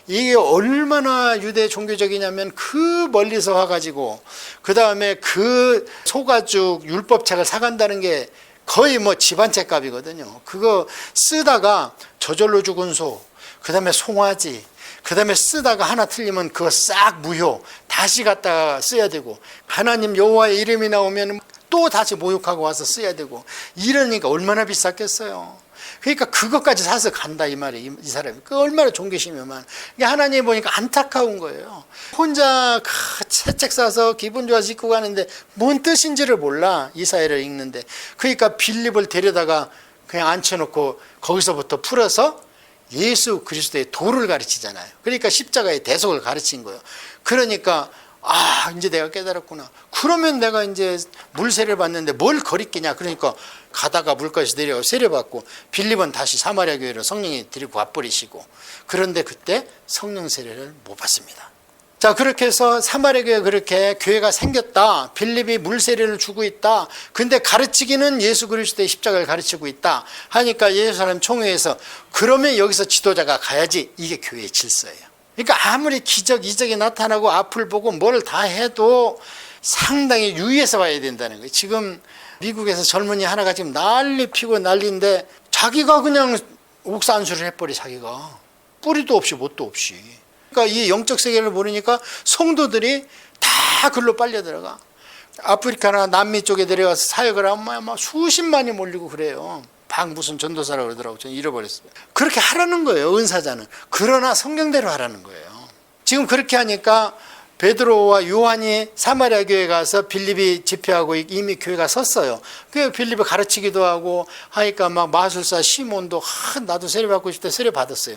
이게 얼마나 유대 종교적이냐면 그 멀리서 와가지고 그 다음에 그 소가죽 율법책을 사간다는 게 거의 뭐 집안채 값이거든요. 그거 쓰다가 저절로 죽은 소, 그 다음에 송아지, 그 다음에 쓰다가 하나 틀리면 그거 싹 무효, 다시 갖다가 써야 되고 하나님 여호와의 이름이 나오면 또 다시 모욕하고 와서 써야 되고 이러니까 얼마나 비쌌겠어요. 그러니까 그것까지 사서 간다 이 말이에요. 이 사람이 그 얼마나 종교심이만. 하나님 보니까 안타까운 거예요. 혼자 새 책 사서 기분 좋아서 읽고 가는데 뭔 뜻인지를 몰라. 이사야를 읽는데. 그러니까 빌립을 데려다가 그냥 앉혀놓고 거기서부터 풀어서 예수 그리스도의 도를 가르치잖아요. 그러니까 십자가의 대속을 가르친 거예요. 그러니까 이제 내가 깨달았구나. 그러면 내가 이제 물세례를 받는데 뭘 거리끼냐. 그러니까 가다가 물가에서 내려가 세례받고 빌립은 다시 사마리아 교회로 성령이 데리고 와버리시고 그런데 그때 성령 세례를 못 받습니다. 자, 그렇게 해서 사마리아 교회 그렇게 교회가 생겼다. 빌립이 물세례를 주고 있다. 근데 가르치기는 예수 그리스도의 십자가를 가르치고 있다 하니까 예루살렘 총회에서 그러면 여기서 지도자가 가야지. 이게 교회의 질서예요. 그러니까 아무리 기적 이적이 나타나고 앞을 보고 뭘 다 해도 상당히 유의해서 봐야 된다는 거예요. 지금 미국에서 젊은이 하나가 지금 난리 피고 난리인데 자기가 그냥 옥사 안수를 해버리. 자기가 뿌리도 없이 뭣도 없이. 그러니까 이 영적 세계를 모르니까 성도들이 다 글로 빨려 들어가. 아프리카나 남미 쪽에 내려가서 사역을 하면 막 수십만이 몰리고 그래요. 무슨 전도사라고 그러더라고요. 저는 잃어버렸어요. 그렇게 하라는 거예요. 은사자는. 그러나 성경대로 하라는 거예요. 지금 그렇게 하니까 베드로와 요한이 사마리아 교회에 가서 빌립이 집회하고 이미 교회가 섰어요. 그 빌립이 가르치기도 하고 하니까 막 마술사 시몬도 나도 세례 받고 싶다 세례 받았어요.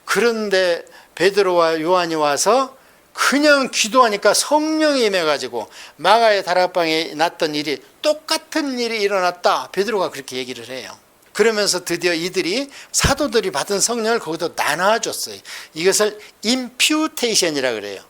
그런데 베드로와 요한이 와서 그냥 기도하니까 성령이 임해가지고 마가의 다락방에 났던 일이 똑같은 일이 일어났다. 베드로가 그렇게 얘기를 해요. 그러면서 드디어 이들이 사도들이 받은 성령을 거기도 나눠줬어요. 이것을 임퓨테이션이라 그래요.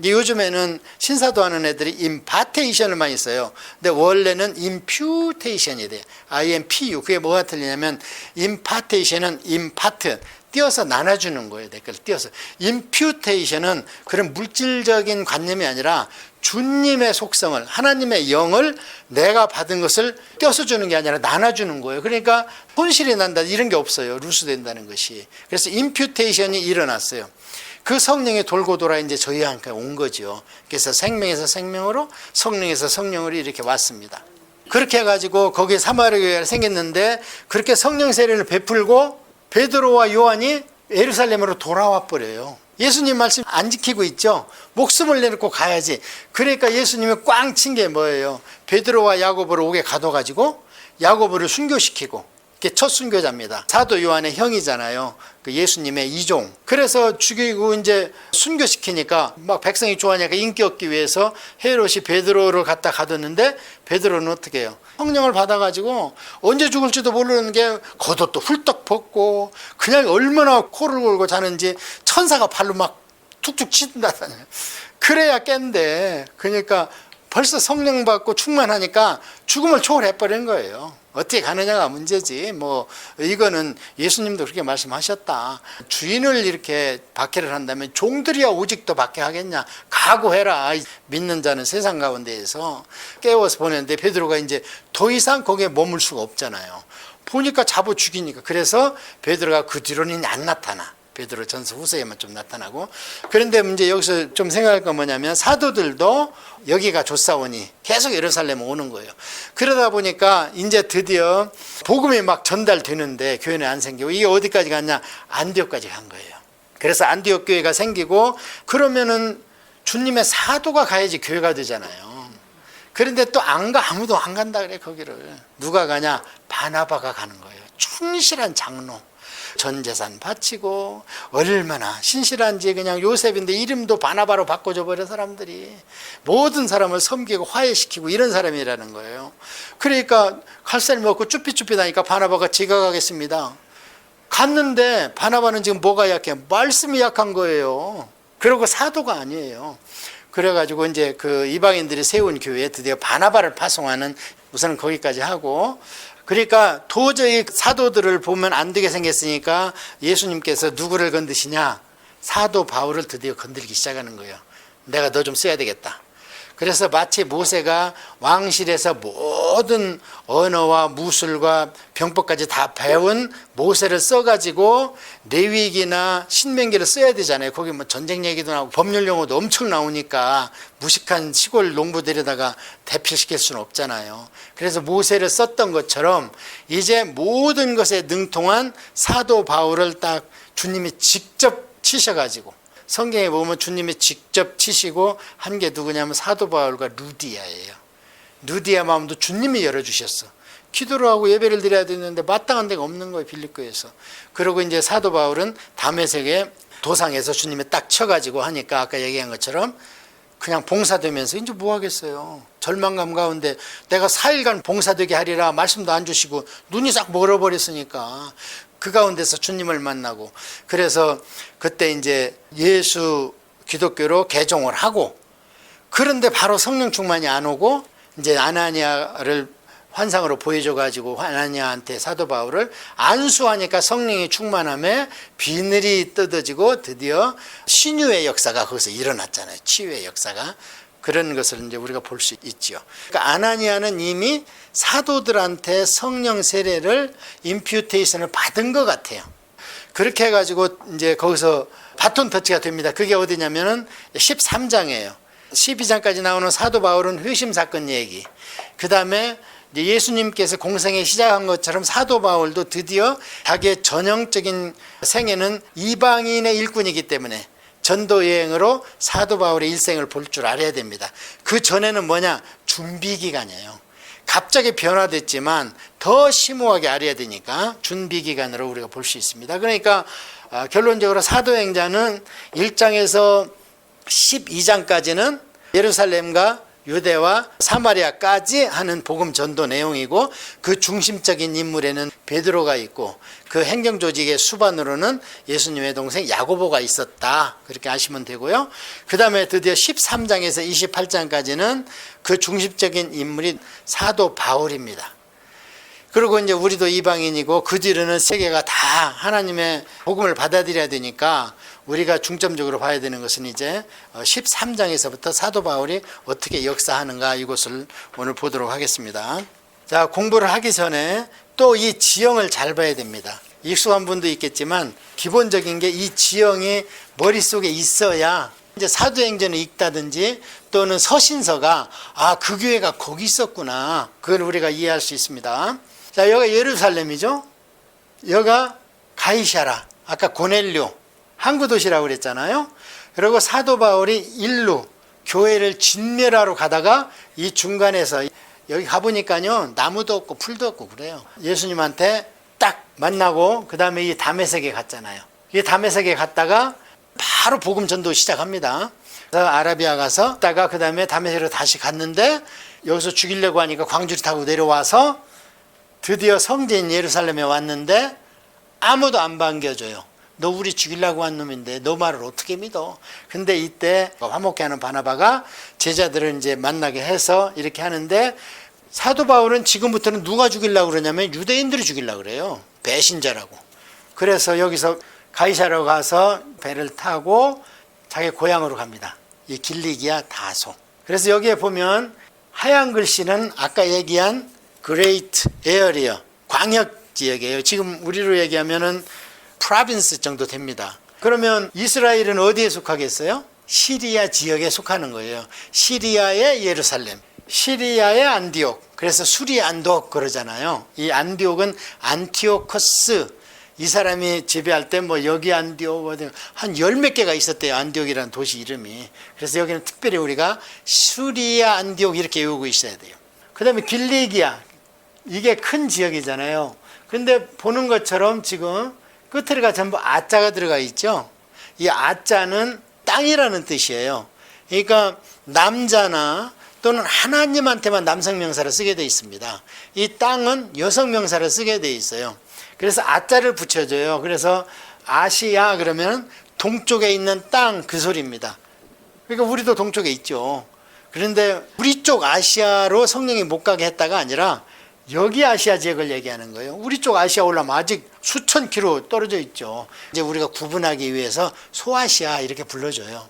요즘에는 신사도 하는 애들이 임파테이션을 많이 써요. 근데 원래는 임퓨테이션이 돼요. IMPU. 그게 뭐가 틀리냐면 임파테이션은 임파트 띄어서 나눠주는 거예요. 댓글 띄어서. 임퓨테이션은 그런 물질적인 관념이 아니라 주님의 속성을 하나님의 영을 내가 받은 것을 띄어서 주는 게 아니라 나눠주는 거예요. 그러니까 손실이 난다 이런 게 없어요. 루스된다는 것이. 그래서 임퓨테이션이 일어났어요. 그 성령이 돌고 돌아 이제 저희한테 온 거죠. 그래서 생명에서 생명으로 성령에서 성령으로 이렇게 왔습니다. 그렇게 해가지고 거기에 사마리아 교회가 생겼는데 그렇게 성령 세례를 베풀고 베드로와 요한이 예루살렘으로 돌아와 버려요. 예수님 말씀 안 지키고 있죠. 목숨을 내놓고 가야지. 그러니까 예수님이 꽝 친 게 뭐예요? 베드로와 야고보를 옥에 가둬가지고 야고보를 순교시키고 그게 첫 순교자입니다. 사도 요한의 형이잖아요. 그 예수님의 이종. 그래서 죽이고 이제 순교시키니까 막 백성이 좋아하니까 인기 얻기 위해서 헤롯이 베드로를 갖다 가뒀는데 베드로는 어떻게 해요? 성령을 받아가지고 언제 죽을지도 모르는 게 겉옷도 훌떡 벗고 그냥 얼마나 코를 골고 자는지 천사가 발로 막 툭툭 친다잖아요. 그래야 깬데 그러니까 벌써 성령 받고 충만하니까 죽음을 초월해버린 거예요. 어떻게 가느냐가 문제지. 뭐 이거는 예수님도 그렇게 말씀하셨다. 주인을 이렇게 박해를 한다면 종들이야 오직 더 박해하겠냐. 각오해라. 믿는 자는 세상 가운데에서 깨워서 보냈는데 베드로가 이제 더 이상 거기에 머물 수가 없잖아요. 보니까 잡아 죽이니까. 그래서 베드로가 그 뒤로는 안 나타나. 베드로 전서 후서에만 좀 나타나고. 그런데 문제 여기서 좀 생각할 건 뭐냐면 사도들도 여기가 조사오니 계속 예루살렘 오는 거예요. 그러다 보니까 이제 드디어 복음이 막 전달되는데 교회는 안 생기고 이게 어디까지 갔냐? 안디옥까지 간 거예요. 그래서 안디옥 교회가 생기고, 그러면은 주님의 사도가 가야지 교회가 되잖아요. 그런데 또 안 가, 아무도 안 간다 그래. 거기를 누가 가냐? 바나바가 가는 거예요. 충실한 장로, 전 재산 바치고, 얼마나 신실한지. 그냥 요셉인데 이름도 바나바로 바꿔줘 버려. 사람들이 모든 사람을 섬기고 화해시키고 이런 사람이라는 거예요. 그러니까 칼살 먹고 쭈삣쭈삣 하니까 바나바가 제가 가겠습니다. 갔는데 바나바는 지금 뭐가 약해? 말씀이 약한 거예요. 그리고 사도가 아니에요. 그래가지고 이제 그 이방인들이 세운 교회에 드디어 바나바를 파송하는, 우선은 거기까지 하고, 그러니까 도저히 사도들을 보면 안 되게 생겼으니까 예수님께서 누구를 건드시냐? 사도 바울을 드디어 건들기 시작하는 거예요. 내가 너 좀 써야 되겠다. 그래서 마치 모세가 왕실에서 모든 언어와 무술과 병법까지 다 배운 모세를 써가지고 레위기나 신명기를 써야 되잖아요. 거기 뭐 전쟁 얘기도 나오고 법률 용어도 엄청 나오니까 무식한 시골 농부들에다가 대필시킬 수는 없잖아요. 그래서 모세를 썼던 것처럼 이제 모든 것에 능통한 사도 바울을 딱 주님이 직접 치셔가지고, 성경에 보면 주님이 직접 치시고 한 게 누구냐면 사도 바울과 루디아예요. 루디아 마음도 주님이 열어주셨어. 기도를 하고 예배를 드려야 되는데 마땅한 데가 없는 거예요, 빌립보에서. 그리고 이제 사도 바울은 다메섹의 도상에서 주님이 딱 쳐가지고 하니까 아까 얘기한 것처럼 그냥 봉사되면서 이제 뭐 하겠어요. 절망감 가운데 내가 4일간 봉사되게 하리라 말씀도 안 주시고 눈이 싹 멀어버렸으니까 그 가운데서 주님을 만나고, 그래서 그때 이제 예수 기독교로 개종을 하고, 그런데 바로 성령 충만이 안 오고 이제 아나니아를 환상으로 보여줘가지고 아나니아한테 사도 바울을 안수하니까 성령이 충만함에 비늘이 뜯어지고 드디어 신유의 역사가 거기서 일어났잖아요. 치유의 역사가. 그런 것을 이제 우리가 볼 수 있지요. 그러니까 아나니아는 이미 사도들한테 성령 세례를 임퓨테이션을 받은 것 같아요. 그렇게 해가지고 이제 거기서 바톤 터치가 됩니다. 그게 어디냐면은 13장이에요. 12장까지 나오는 사도 바울은 회심 사건 얘기. 그 다음에 예수님께서 공생에 시작한 것처럼 사도 바울도 드디어 자기의 전형적인 생애는 이방인의 일꾼이기 때문에 전도 여행으로 사도 바울의 일생을 볼 줄 알아야 됩니다. 그 전에는 뭐냐? 준비 기간이에요. 갑자기 변화됐지만 더 심오하게 알아야 되니까 준비 기간으로 우리가 볼 수 있습니다. 그러니까 결론적으로 사도행전은 1장에서 12장까지는 예루살렘과 유대와 사마리아까지 하는 복음 전도 내용이고, 그 중심적인 인물에는 베드로가 있고 그 행정조직의 수반으로는 예수님의 동생 야고보가 있었다, 그렇게 아시면 되고요. 그 다음에 드디어 13장에서 28장까지는 그 중심적인 인물이 사도 바울입니다. 그리고 이제 우리도 이방인이고 그 뒤로는 세계가 다 하나님의 복음을 받아들여야 되니까 우리가 중점적으로 봐야 되는 것은 이제 13장에서부터 사도 바울이 어떻게 역사하는가, 이것을 오늘 보도록 하겠습니다. 자, 공부를 하기 전에 또 이 지형을 잘 봐야 됩니다. 익숙한 분도 있겠지만 기본적인 게 이 지형이 머릿속에 있어야 이제 사도행전을 읽다든지 또는 서신서가 그 교회가 거기 있었구나, 그걸 우리가 이해할 수 있습니다. 자, 여기가 예루살렘이죠. 여기가 가이사라, 아까 고넬료 항구 도시라고 그랬잖아요. 그리고 사도 바울이 일루 교회를 진멸하러 가다가 이 중간에서 여기 가보니까요, 나무도 없고 풀도 없고 그래요. 예수님한테 딱 만나고 그 다음에 이 다메섹에 갔잖아요. 이 다메섹에 갔다가 바로 복음 전도 시작합니다. 그래서 아라비아 가서 있다가 그 다음에 다메섹으로 다시 갔는데, 여기서 죽이려고 하니까 광주리 타고 내려와서 드디어 성지인 예루살렘에 왔는데 아무도 안 반겨줘요. 너 우리 죽이려고 한 놈인데 너 말을 어떻게 믿어? 근데 이때 화목해하는 바나바가 제자들을 이제 만나게 해서 이렇게 하는데, 사도 바울은 지금부터는 누가 죽이려고 그러냐면 유대인들이 죽이려고 그래요. 배신자라고. 그래서 여기서 가이사라로 가서 배를 타고 자기 고향으로 갑니다. 이 길리기아 다소. 그래서 여기에 보면 하얀 글씨는 아까 얘기한 그레이트 에어리어, 광역 지역이에요. 지금 우리로 얘기하면은 프로빈스 정도 됩니다. 그러면 이스라엘은 어디에 속하겠어요? 시리아 지역에 속하는 거예요. 시리아의 예루살렘, 시리아의 안디옥. 그래서 수리 안독 그러잖아요. 이 안디옥은 안티오커스 이 사람이 지배할 때 뭐 여기 안디옥 한 열 몇 개가 있었대요. 안디옥이라는 도시 이름이. 그래서 여기는 특별히 우리가 수리아 안디옥 이렇게 외우고 있어야 돼요. 그 다음에 길리기아, 이게 큰 지역이잖아요. 근데 보는 것처럼 지금 끝에가 전부 아자가 들어가 있죠. 이 아자는 땅이라는 뜻이에요. 그러니까 남자나 또는 하나님한테만 남성 명사를 쓰게 돼 있습니다. 이 땅은 여성 명사를 쓰게 돼 있어요. 그래서 아자를 붙여줘요. 그래서 아시아 그러면 동쪽에 있는 땅 그 소리입니다. 그러니까 우리도 동쪽에 있죠. 그런데 우리 쪽 아시아로 성령이 못 가게 했다가 아니라 여기 아시아 지역을 얘기하는 거예요. 우리 쪽 아시아 올라면 아직 수천 킬로 떨어져 있죠. 이제 우리가 구분하기 위해서 소아시아 이렇게 불러줘요.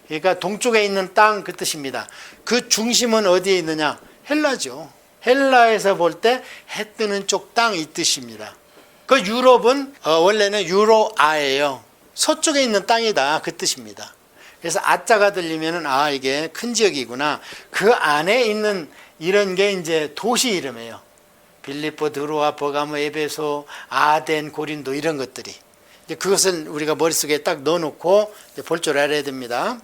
그러니까 동쪽에 있는 땅 그 뜻입니다. 그 중심은 어디에 있느냐? 헬라죠. 헬라에서 볼 때 해 뜨는 쪽 땅 이 뜻입니다. 그 유럽은 원래는 유로아예요. 서쪽에 있는 땅이다 그 뜻입니다. 그래서 아자가 들리면은 아 이게 큰 지역이구나. 그 안에 있는 이런 게 이제 도시 이름이에요. 빌립보, 드로아, 버가모, 에베소, 아덴, 고린도 이런 것들이. 이제 그것을 우리가 머릿속에 딱 넣어놓고 볼 줄 알아야 됩니다.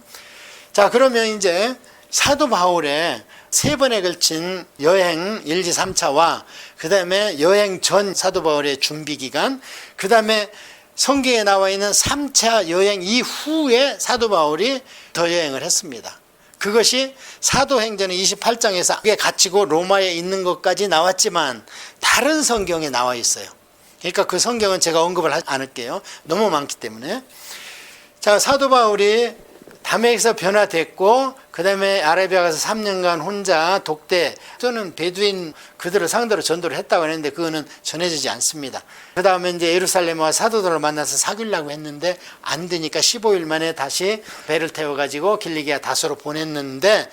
자, 그러면 이제 사도 바울의 3번에 걸친 여행 1지 3차와 그 다음에 여행 전 사도 바울의 준비 기간, 그 다음에 성경에 나와 있는 3차 여행 이후에 사도 바울이 더 여행을 했습니다. 그것이 사도행전 28장에서 그게 갇히고 로마에 있는 것까지 나왔지만 다른 성경에 나와 있어요. 그러니까 그 성경은 제가 언급을 하지 않을게요. 너무 많기 때문에. 자, 사도 바울이 다메섹에서 변화됐고 그 다음에 아라비아 가서 3년간 혼자 독대 또는 베두인 그들을 상대로 전도를 했다고 했는데 그거는 전해지지 않습니다. 그 다음에 이제 예루살렘과 사도들을 만나서 사귀려고 했는데 안 되니까 15일 만에 다시 배를 태워가지고 길리기아 다소로 보냈는데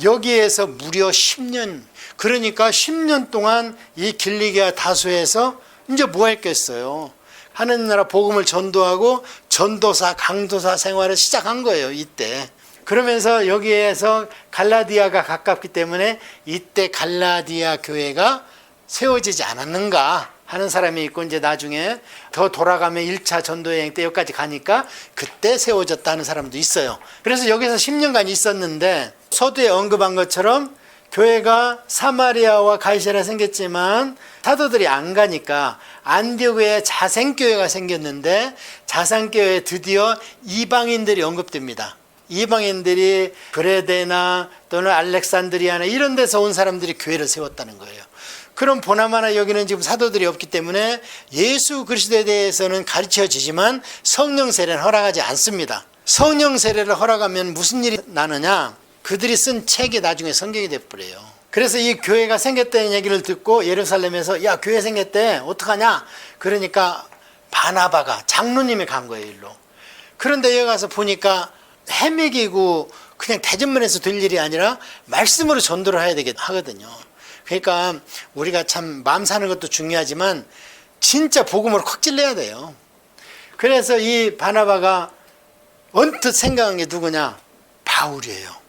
여기에서 무려 10년, 그러니까 10년 동안 이 길리기아 다소에서 이제 뭐 했겠어요? 하나님 나라 복음을 전도하고 전도사, 강도사 생활을 시작한 거예요, 이때. 그러면서 여기에서 갈라디아가 가깝기 때문에 이때 갈라디아 교회가 세워지지 않았는가 하는 사람이 있고, 이제 나중에 더 돌아가면 1차 전도여행 때 여기까지 가니까 그때 세워졌다 하는 사람도 있어요. 그래서 여기서 10년간 있었는데 서두에 언급한 것처럼 교회가 사마리아와 가이사랴에 생겼지만 사도들이 안 가니까 안디옥에 자생교회가 생겼는데 자생교회에 드디어 이방인들이 언급됩니다. 이방인들이 그레데나 또는 알렉산드리아나 이런 데서 온 사람들이 교회를 세웠다는 거예요. 그럼 보나마나 여기는 지금 사도들이 없기 때문에 예수 그리스도에 대해서는 가르쳐지지만 성령 세례는 허락하지 않습니다. 성령 세례를 허락하면 무슨 일이 나느냐? 그들이 쓴 책이 나중에 성경이 돼버려요. 그래서 이 교회가 생겼다는 얘기를 듣고 예루살렘에서 야 교회 생겼대 어떡하냐? 그러니까 바나바가 장로님이 간 거예요, 일로. 그런데 여기 가서 보니까 헤매기고 그냥 대전문에서 될 일이 아니라 말씀으로 전도를 해야 되게 하거든요. 그러니까 우리가 참 마음 사는 것도 중요하지만 진짜 복음으로 확 찔러야 돼요. 그래서 이 바나바가 언뜻 생각한 게 누구냐? 바울이에요.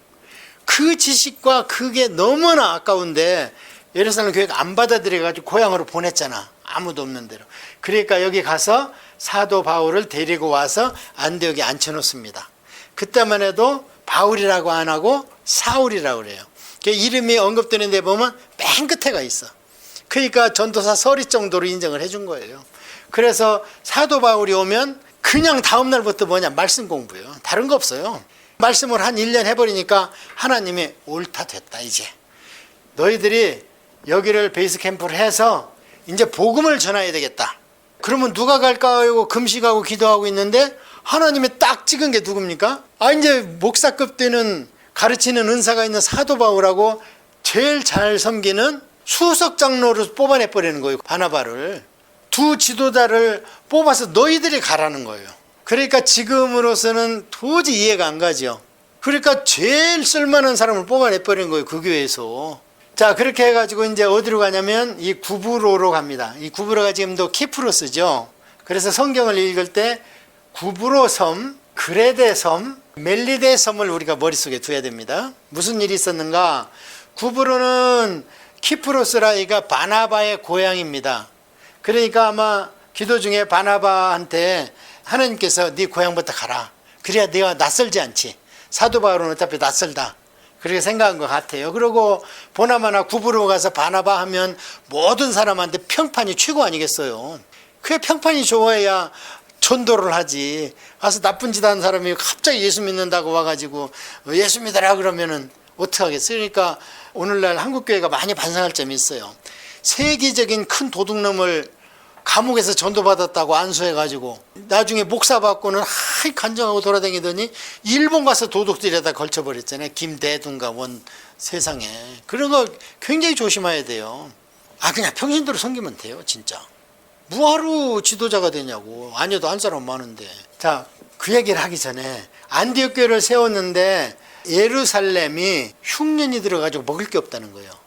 그 지식과 그게 너무나 아까운데 예루살렘 교회가 안 받아들여가지고 고향으로 보냈잖아. 아무도 없는 데로. 그러니까 여기 가서 사도 바울을 데리고 와서 안디옥에 앉혀놓습니다. 그때만 해도 바울이라고 안 하고 사울이라고 그래요. 이름이 언급되는 데 보면 맨 끝에 가 있어. 그러니까 전도사 서리 정도로 인정을 해준 거예요. 그래서 사도 바울이 오면 그냥 다음 날부터 뭐냐? 말씀 공부예요. 다른 거 없어요. 말씀을 한 1년 해버리니까 하나님이 옳다 됐다 이제. 너희들이 여기를 베이스 캠프를 해서 이제 복음을 전해야 되겠다. 그러면 누가 갈까 하고 금식하고 기도하고 있는데 하나님이 딱 찍은 게 누굽니까? 이제 목사급 되는 가르치는 은사가 있는 사도 바울하고 제일 잘 섬기는 수석 장로를 뽑아내버리는 거예요. 바나바를. 두 지도자를 뽑아서 너희들이 가라는 거예요. 그러니까 지금으로서는 도저히 이해가 안 가죠. 그러니까 제일 쓸만한 사람을 뽑아내버린 거예요, 그 교회에서. 자, 그렇게 해가지고 이제 어디로 가냐면 이 구브로로 갑니다. 이 구브로가 지금도 키프로스죠. 그래서 성경을 읽을 때 구브로 섬, 그레데 섬, 멜리데 섬을 우리가 머릿속에 둬야 됩니다. 무슨 일이 있었는가? 구브로는 키프로스라이가 바나바의 고향입니다. 그러니까 아마 기도 중에 바나바한테 하나님께서 네 고향부터 가라. 그래야 네가 낯설지 않지. 사도 바울은 어차피 낯설다. 그렇게 생각한 것 같아요. 그리고 보나마나 구부로 가서 바나바 하면 모든 사람한테 평판이 최고 아니겠어요. 그게 평판이 좋아야 전도를 하지. 가서 나쁜 짓 하는 사람이 갑자기 예수 믿는다고 와가지고 예수 믿어라 그러면은 어떻게 하겠어요. 그러니까 오늘날 한국교회가 많이 반성할 점이 있어요. 세계적인 큰 도둑놈을 감옥에서 전도받았다고 안수해가지고 나중에 목사 받고는 하이 간증하고 돌아다니더니 일본 가서 도둑들에다 걸쳐버렸잖아요. 김대둔가 원 세상에. 그런 거 굉장히 조심해야 돼요. 그냥 평신도로 섬기면 돼요. 진짜. 뭐하러 지도자가 되냐고. 아니어도 한 사람 많은데. 자, 그 얘기를 하기 전에 안디옥 교회를 세웠는데 예루살렘이 흉년이 들어가지고 먹을 게 없다는 거예요.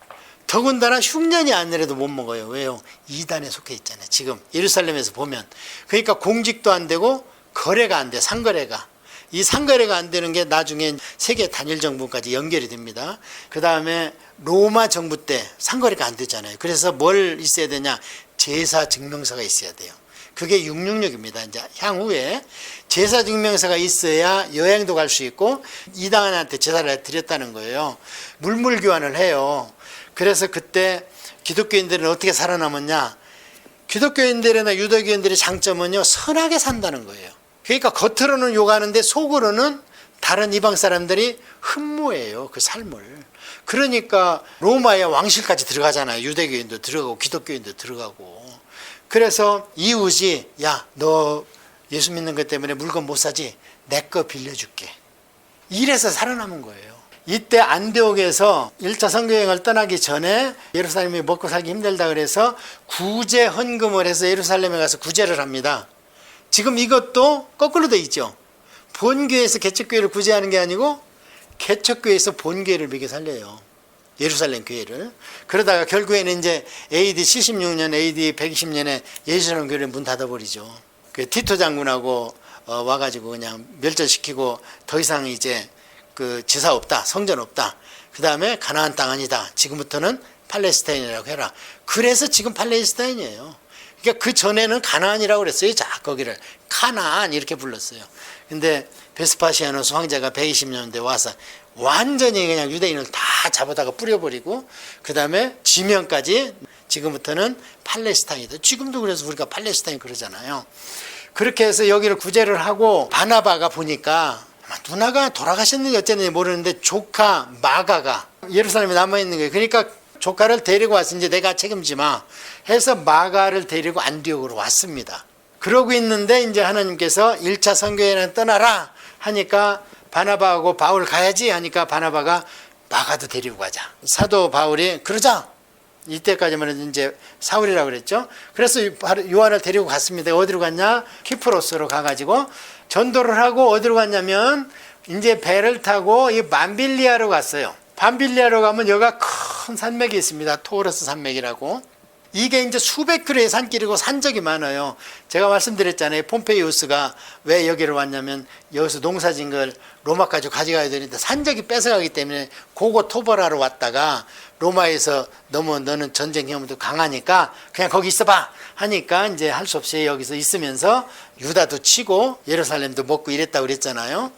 더군다나 흉년이 아니라도 못 먹어요. 왜요? 이단에 속해 있잖아요. 지금 예루살렘에서 보면. 그러니까 공직도 안 되고 거래가 안 돼. 상거래가. 이 상거래가 안 되는 게 나중에 세계 단일 정부까지 연결이 됩니다. 그 다음에 로마 정부 때 상거래가 안 되잖아요. 그래서 뭘 있어야 되냐? 제사 증명서가 있어야 돼요. 그게 666입니다. 이제 향후에 제사 증명서가 있어야 여행도 갈 수 있고 이단한테 제사를 드렸다는 거예요. 물물 교환을 해요. 그래서 그때 기독교인들은 어떻게 살아남았냐? 기독교인들이나 유대교인들의 장점은요, 선하게 산다는 거예요. 그러니까 겉으로는 욕하는데 속으로는 다른 이방 사람들이 흠모해요, 그 삶을. 그러니까 로마의 왕실까지 들어가잖아요. 유대교인도 들어가고 기독교인도 들어가고. 그래서 이웃이 야, 너 예수 믿는 것 때문에 물건 못 사지? 내 거 빌려줄게. 이래서 살아남은 거예요. 이때 안디옥에서 1차 선교여행을 떠나기 전에 예루살렘이 먹고 살기 힘들다 그래서 구제 헌금을 해서 예루살렘에 가서 구제를 합니다. 지금 이것도 거꾸로 돼 있죠. 본교회에서 개척교회를 구제하는 게 아니고 개척교회에서 본교회를 먹여 살려요. 예루살렘 교회를. 그러다가 결국에는 이제 AD 76년, AD 120년에 예루살렘 교회를 문 닫아버리죠. 그 티토 장군하고 와가지고 그냥 멸절시키고 더 이상 이제 그 지사 없다, 성전 없다. 그 다음에 가나안 땅 아니다. 지금부터는 팔레스타인이라고 해라. 그래서 지금 팔레스타인이에요. 그러니까 그 전에는 가나안이라고 그랬어요. 자, 거기를 카나안 이렇게 불렀어요. 근데 베스파시아누스 황제가 120년대 와서 완전히 그냥 유대인을 다 잡아다가 뿌려버리고 그 다음에 지명까지 지금부터는 팔레스타인이다. 지금도 그래서 우리가 팔레스타인 그러잖아요. 그렇게 해서 여기를 구제를 하고 바나바가 보니까 누나가 돌아가셨는지 어쨌는지 모르는데 조카 마가가 예루살렘에 남아있는 거예요. 그러니까 조카를 데리고 와서 이제 내가 책임지 마 해서 마가를 데리고 안디옥으로 왔습니다. 그러고 있는데 이제 하나님께서 1차 선교회는 떠나라 하니까 바나바하고 바울 가야지 하니까 바나바가 마가도 데리고 가자. 사도 바울이 그러자. 이때까지만 이제 사울이라고 그랬죠. 그래서 요한을 데리고 갔습니다. 어디로 갔냐? 키프로스로 가가지고 전도를 하고 어디로 갔냐면 이제 배를 타고 이 밤빌리아로 갔어요. 밤빌리아로 가면 여기가 큰 산맥이 있습니다. 토르스 산맥이라고. 이게 이제 수백 킬로의 산길이고 산적이 많아요. 제가 말씀드렸잖아요. 폼페이우스가 왜 여기로 왔냐면 여기서 농사진 걸 로마까지 가져가야 되는데 산적이 뺏어가기 때문에 고고 토벌하러 왔다가 로마에서 너무 너는 전쟁 경험도 강하니까 그냥 거기 있어봐 하니까 이제 할 수 없이 여기서 있으면서 유다도 치고 예루살렘도 먹고 이랬다고 그랬잖아요.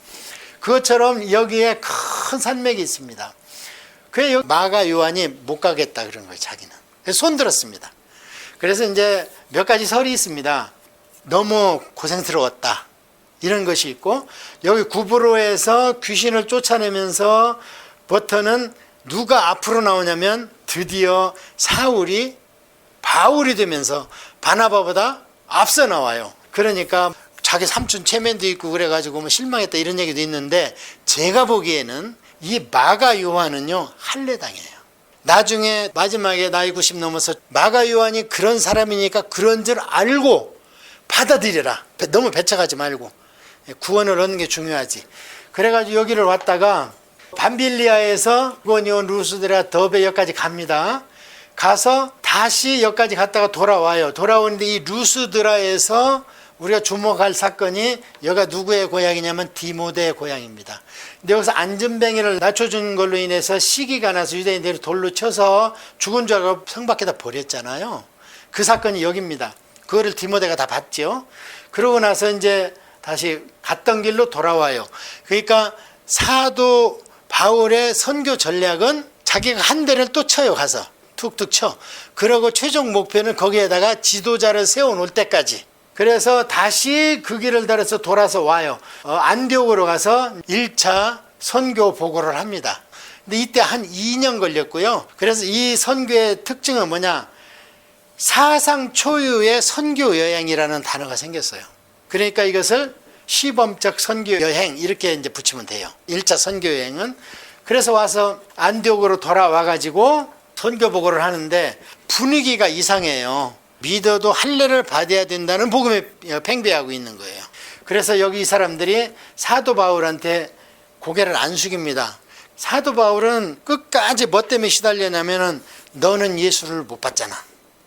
그것처럼 여기에 큰 산맥이 있습니다. 그래 마가 요한이 못 가겠다 그런 거예요. 자기는. 그래서 손 들었습니다. 그래서 이제 몇 가지 설이 있습니다. 너무 고생스러웠다. 이런 것이 있고 여기 구브로에서 귀신을 쫓아내면서 버터는 누가 앞으로 나오냐면 드디어 사울이 바울이 되면서 바나바보다 앞서 나와요. 그러니까 자기 삼촌 체면도 있고 그래가지고 뭐 실망했다 이런 얘기도 있는데 제가 보기에는 이 마가 요한은요 할례당이에요. 나중에 마지막에 나이 90 넘어서 마가 요한이 그런 사람이니까 그런 줄 알고 받아들여라. 너무 배척하지 말고 구원을 얻는 게 중요하지. 그래가지고 여기를 왔다가 밤빌리아에서 고니온 루스드라 더베역까지 갑니다. 가서 다시 여기까지 갔다가 돌아와요. 돌아오는데 이 루스드라에서 우리가 주목할 사건이 여기가 누구의 고향이냐면 디모데의 고향입니다. 근데 여기서 안전뱅이를 낮춰준 걸로 인해서 시기가 나서 유대인들이 돌로 쳐서 죽은 줄 알고 성 밖에다 버렸잖아요. 그 사건이 여기입니다. 그거를 디모데가 다 봤죠. 그러고 나서 이제 다시 갔던 길로 돌아와요. 그러니까 사도 바울의 선교 전략은 자기가 한 대를 또 쳐요. 가서 툭툭 쳐. 그러고 최종 목표는 거기에다가 지도자를 세워놓을 때까지. 그래서 다시 그 길을 따라서 돌아서 와요. 안디옥으로 가서 1차 선교 보고를 합니다. 근데 이때 한 2년 걸렸고요. 그래서 이 선교의 특징은 뭐냐? 사상 초유의 선교 여행이라는 단어가 생겼어요. 그러니까 이것을 시범적 선교 여행 이렇게 이제 붙이면 돼요. 1차 선교 여행은. 그래서 와서 안디옥으로 돌아와 가지고 선교 보고를 하는데 분위기가 이상해요. 믿어도 할례를 받아야 된다는 복음에 팽배하고 있는 거예요. 그래서 여기 이 사람들이 사도 바울한테 고개를 안 숙입니다. 사도 바울은 끝까지 뭐 때문에 시달렸냐면은 너는 예수를 못 봤잖아.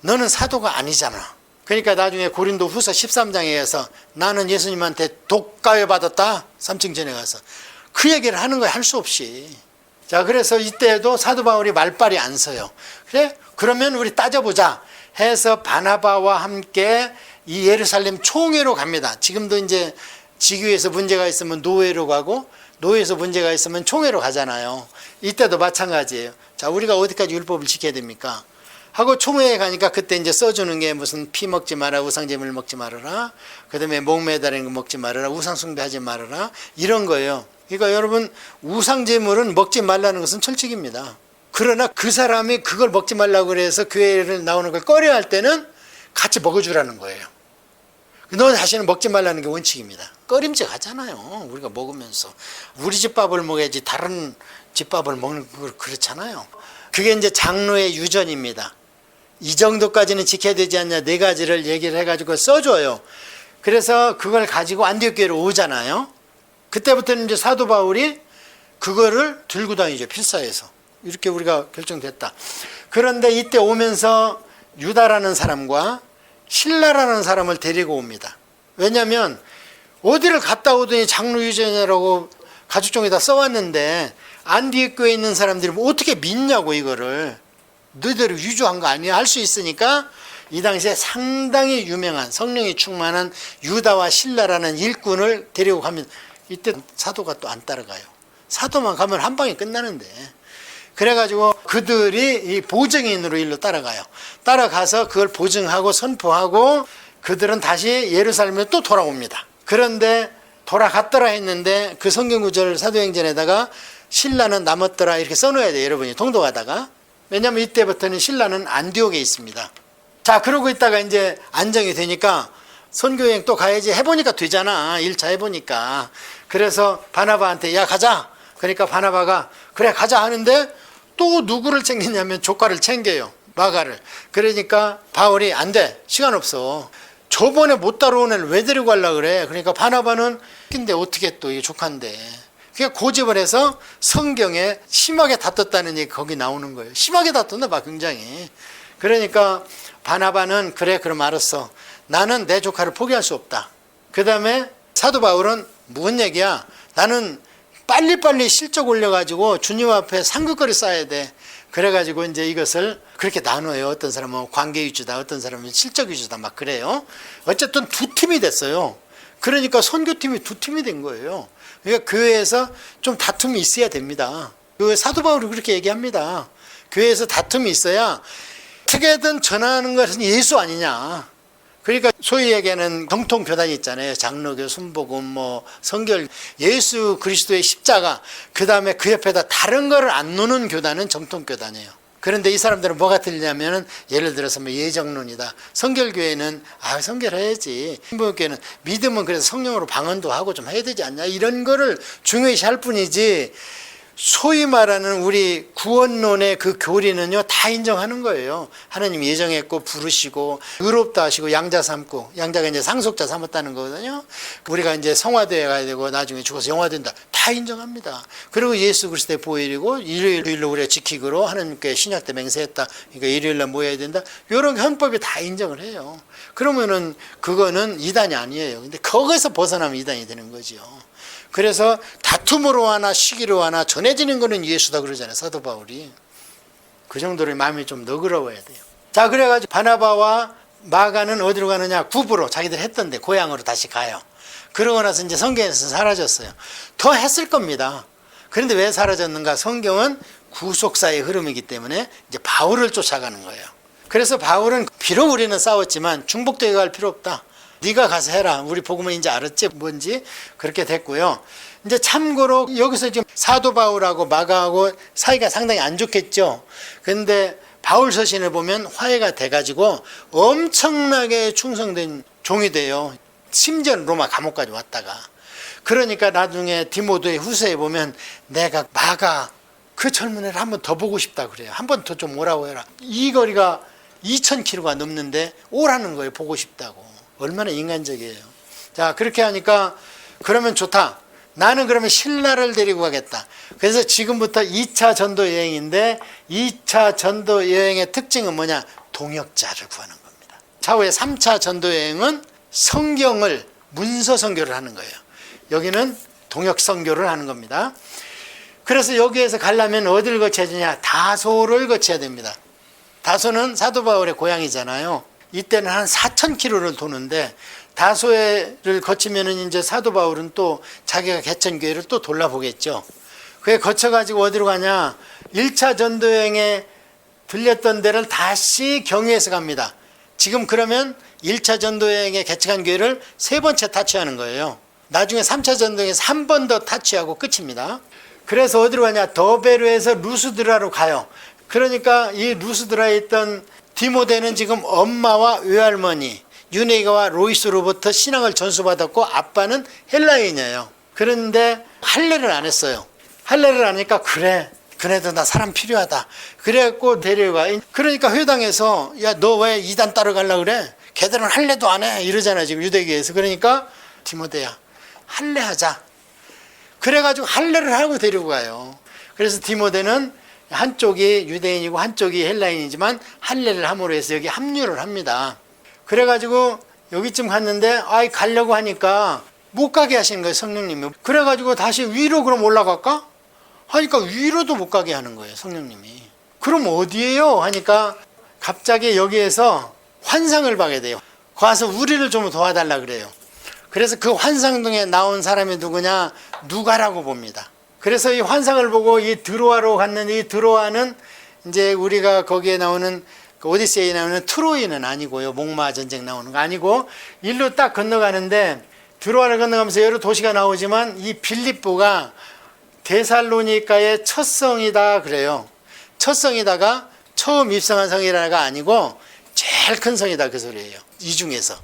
너는 사도가 아니잖아. 그러니까 나중에 고린도 후서 13장에 가서 나는 예수님한테 독가여 받았다. 3층 전에 가서 그 얘기를 하는 거야. 할 수 없이. 자, 그래서 이때도 사도 바울이 말빨이 안 서요. 그래? 그러면 우리 따져보자 해서 바나바와 함께 이 예루살렘 총회로 갑니다. 지금도 이제 지교에서 문제가 있으면 노회로 가고 노회에서 문제가 있으면 총회로 가잖아요. 이때도 마찬가지예요. 자, 우리가 어디까지 율법을 지켜야 됩니까? 하고 총회에 가니까 그때 이제 써주는 게 무슨 피 먹지 마라, 우상제물 먹지 말아라, 그 다음에 목 매달리는 거 먹지 말아라, 우상숭배하지 말아라, 이런 거예요. 그러니까 여러분, 우상제물은 먹지 말라는 것은 철칙입니다. 그러나 그 사람이 그걸 먹지 말라고 그래서 교회를 나오는 걸 꺼려 할 때는 같이 먹어주라는 거예요. 너 자신은 먹지 말라는 게 원칙입니다. 꺼림직 하잖아요. 우리가 먹으면서. 우리 집 밥을 먹어야지 다른 집 밥을 먹는 거 그렇잖아요. 그게 이제 장로의 유전입니다. 이 정도까지는 지켜야 되지 않냐, 4가지를 얘기를 해가지고 써줘요. 그래서 그걸 가지고 안디옥 교회로 오잖아요. 그때부터는 이제 사도 바울이 그거를 들고 다니죠. 필사에서. 이렇게 우리가 결정됐다. 그런데 이때 오면서 유다라는 사람과 신라라는 사람을 데리고 옵니다. 왜냐하면 어디를 갔다 오더니 장로 유전이라고 가죽종에다 써왔는데 안디옥 교회에 있는 사람들이 뭐 어떻게 믿냐고, 이거를 너희대로 유조한 거 아니야 할 수 있으니까 이 당시에 상당히 유명한 성령이 충만한 유다와 신라라는 일꾼을 데리고 가면, 이때 사도가 또 안 따라가요. 사도만 가면 한 방에 끝나는데. 그래가지고 그들이 이 보증인으로 일로 따라가요. 따라가서 그걸 보증하고 선포하고 그들은 다시 예루살렘에 또 돌아옵니다. 그런데 돌아갔더라 했는데 그 성경구절 사도행전에다가 신라는 남았더라 이렇게 써놓아야 돼요. 여러분이 통독하다가. 왜냐하면 이때부터는 신라는 안디옥에 있습니다. 자, 그러고 있다가 이제 안정이 되니까 선교여행 또 가야지 해보니까 되잖아. 1차 해보니까. 그래서 바나바한테 야 가자. 그러니까 바나바가 그래 가자 하는데 또 누구를 챙기냐면 조카를 챙겨요. 마가를. 그러니까 바울이 안 돼. 시간 없어. 저번에 못 따라온 애를 왜 데리고 가려고 그래. 그러니까 바나바는 근데 어떻게 또 이게 조카인데. 그냥 고집을 해서 성경에 심하게 다퉜다는 얘기 거기 나오는 거예요. 심하게 다퉜나 봐, 굉장히. 그러니까 바나바는 그래 그럼 알았어. 나는 내 조카를 포기할 수 없다. 그 다음에 사도 바울은 무슨 얘기야. 나는 빨리빨리 실적 올려가지고 주님 앞에 상급거리 쌓아야 돼. 그래가지고 이제 이것을 그렇게 나눠요. 어떤 사람은 관계 위주다, 어떤 사람은 실적 위주다, 막 그래요. 어쨌든 2팀이 됐어요. 그러니까 선교팀이 2팀이 된 거예요. 그러니까 교회에서 좀 다툼이 있어야 됩니다. 그 사도 바울이 그렇게 얘기합니다. 교회에서 다툼이 있어야 어떻게든 전하는 것은 예수 아니냐. 그러니까 소위 얘기하는 정통교단이 있잖아요. 장로교, 순복음, 뭐 성결, 예수 그리스도의 십자가, 그 다음에 그 옆에다 다른 거를 안 놓는 교단은 정통교단이에요. 그런데 이 사람들은 뭐가 틀리냐면은 예를 들어서 뭐 예정론이다. 성결교회는 성결해야지. 신부교회는 믿음은 그래서 성령으로 방언도 하고 좀 해야 되지 않냐. 이런 거를 중요시 할 뿐이지 소위 말하는 우리 구원론의 그 교리는요 다 인정하는 거예요. 하나님 예정했고 부르시고 의롭다 하시고 양자 삼고, 양자가 이제 상속자 삼았다는 거거든요. 우리가 이제 성화되어 가야 되고 나중에 죽어서 영화된다, 다 인정합니다. 그리고 예수 그리스도의 보혈이고 일요일로 우리가 지키기로 하나님께 신약 때 맹세했다. 그러니까 일요일날 모여야 된다. 이런 헌법이 다 인정을 해요. 그러면은 그거는 이단이 아니에요. 근데 거기서 벗어나면 이단이 되는 거죠. 그래서 다툼으로 하나 시기로 하나 전해지는 거는 예수다 그러잖아요. 사도 바울이. 그 정도로 마음이 좀 너그러워야 돼요. 자, 그래가지고 바나바와 마가는 어디로 가느냐? 구부로 자기들 했던데 고향으로 다시 가요. 그러고 나서 이제 성경에서 사라졌어요. 더 했을 겁니다. 그런데 왜 사라졌는가? 성경은 구속사의 흐름이기 때문에 이제 바울을 쫓아가는 거예요. 그래서 바울은 비록 우리는 싸웠지만 중복되게 갈 필요 없다. 네가 가서 해라. 우리 복음은 이제 알았지 뭔지. 그렇게 됐고요. 이제 참고로 여기서 지금 사도 바울하고 마가하고 사이가 상당히 안 좋겠죠. 그런데 바울 서신을 보면 화해가 돼가지고 엄청나게 충성된 종이 돼요. 심지어 로마 감옥까지 왔다가. 그러니까 나중에 디모데 후서에 보면 내가 마가 그 젊은 애를 한 번 더 보고 싶다 그래요. 한 번 더 좀 오라고 해라. 이 거리가 2000km가 넘는데 오라는 거예요. 보고 싶다고. 얼마나 인간적이에요. 자, 그렇게 하니까 그러면 좋다. 나는 그러면 신라를 데리고 가겠다. 그래서 지금부터 2차 전도 여행인데 2차 전도 여행의 특징은 뭐냐? 동역자를 구하는 겁니다. 차후에 3차 전도 여행은 성경을 문서 선교를 하는 거예요. 여기는 동역 선교를 하는 겁니다. 그래서 여기에서 가려면 어디를 거쳐야 되냐? 다소를 거쳐야 됩니다. 다소는 사도 바울의 고향이잖아요. 이때는 한 4000km를 도는데 다소를 거치면은 이제 사도 바울은 또 자기가 개천 교회를 또 돌아보겠죠. 그게 거쳐가지고 어디로 가냐? 1차 전도여행에 들렸던 데를 다시 경유해서 갑니다. 지금 그러면 1차 전도여행에 개척한 교회를 3번째 타치하는 거예요. 나중에 3차 전도여행에서 한 번 더 타치하고 끝입니다. 그래서 어디로 가냐? 더베르에서 루스드라로 가요. 그러니까 이 루스드라에 있던 디모데는 지금 엄마와 외할머니 유네가와 로이스로부터 신앙을 전수받았고 아빠는 헬라인이에요. 그런데 할례를 안 했어요. 할례를 안 하니까 그래 그래도 나 사람 필요하다. 그래갖고 데려가. 그러니까 회당에서 야 너 왜 이단 따라가려고 그래? 걔들은 할례도 안 해 이러잖아 지금 유대교에서. 그러니까 디모데야 할례하자. 그래가지고 할례를 하고 데리고 가요. 그래서 디모데는 한쪽이 유대인이고 한쪽이 헬라인이지만 할례를 함으로 해서 여기 합류를 합니다. 그래가지고 여기쯤 갔는데 아이 가려고 하니까 못 가게 하시는 거예요 성령님이. 그래가지고 다시 위로 그럼 올라갈까? 하니까 위로도 못 가게 하는 거예요 성령님이. 그럼 어디에요? 하니까 갑자기 여기에서 환상을 보게 돼요. 가서 우리를 좀 도와달라 그래요. 그래서 그 환상 중에 나온 사람이 누구냐? 누가라고 봅니다. 그래서 이 환상을 보고 이 드로아로 갔는데 이 드로아는 이제 우리가 거기에 나오는 그 오디세이에 나오는 트로이는 아니고요. 목마 전쟁 나오는 거 아니고 일로 딱 건너가는데 드로아를 건너가면서 여러 도시가 나오지만 이 빌립보가 데살로니가의 첫 성이다 그래요. 첫 성이다가 처음 입성한 성이라가 아니고 제일 큰 성이다 그 소리예요. 이 중에서.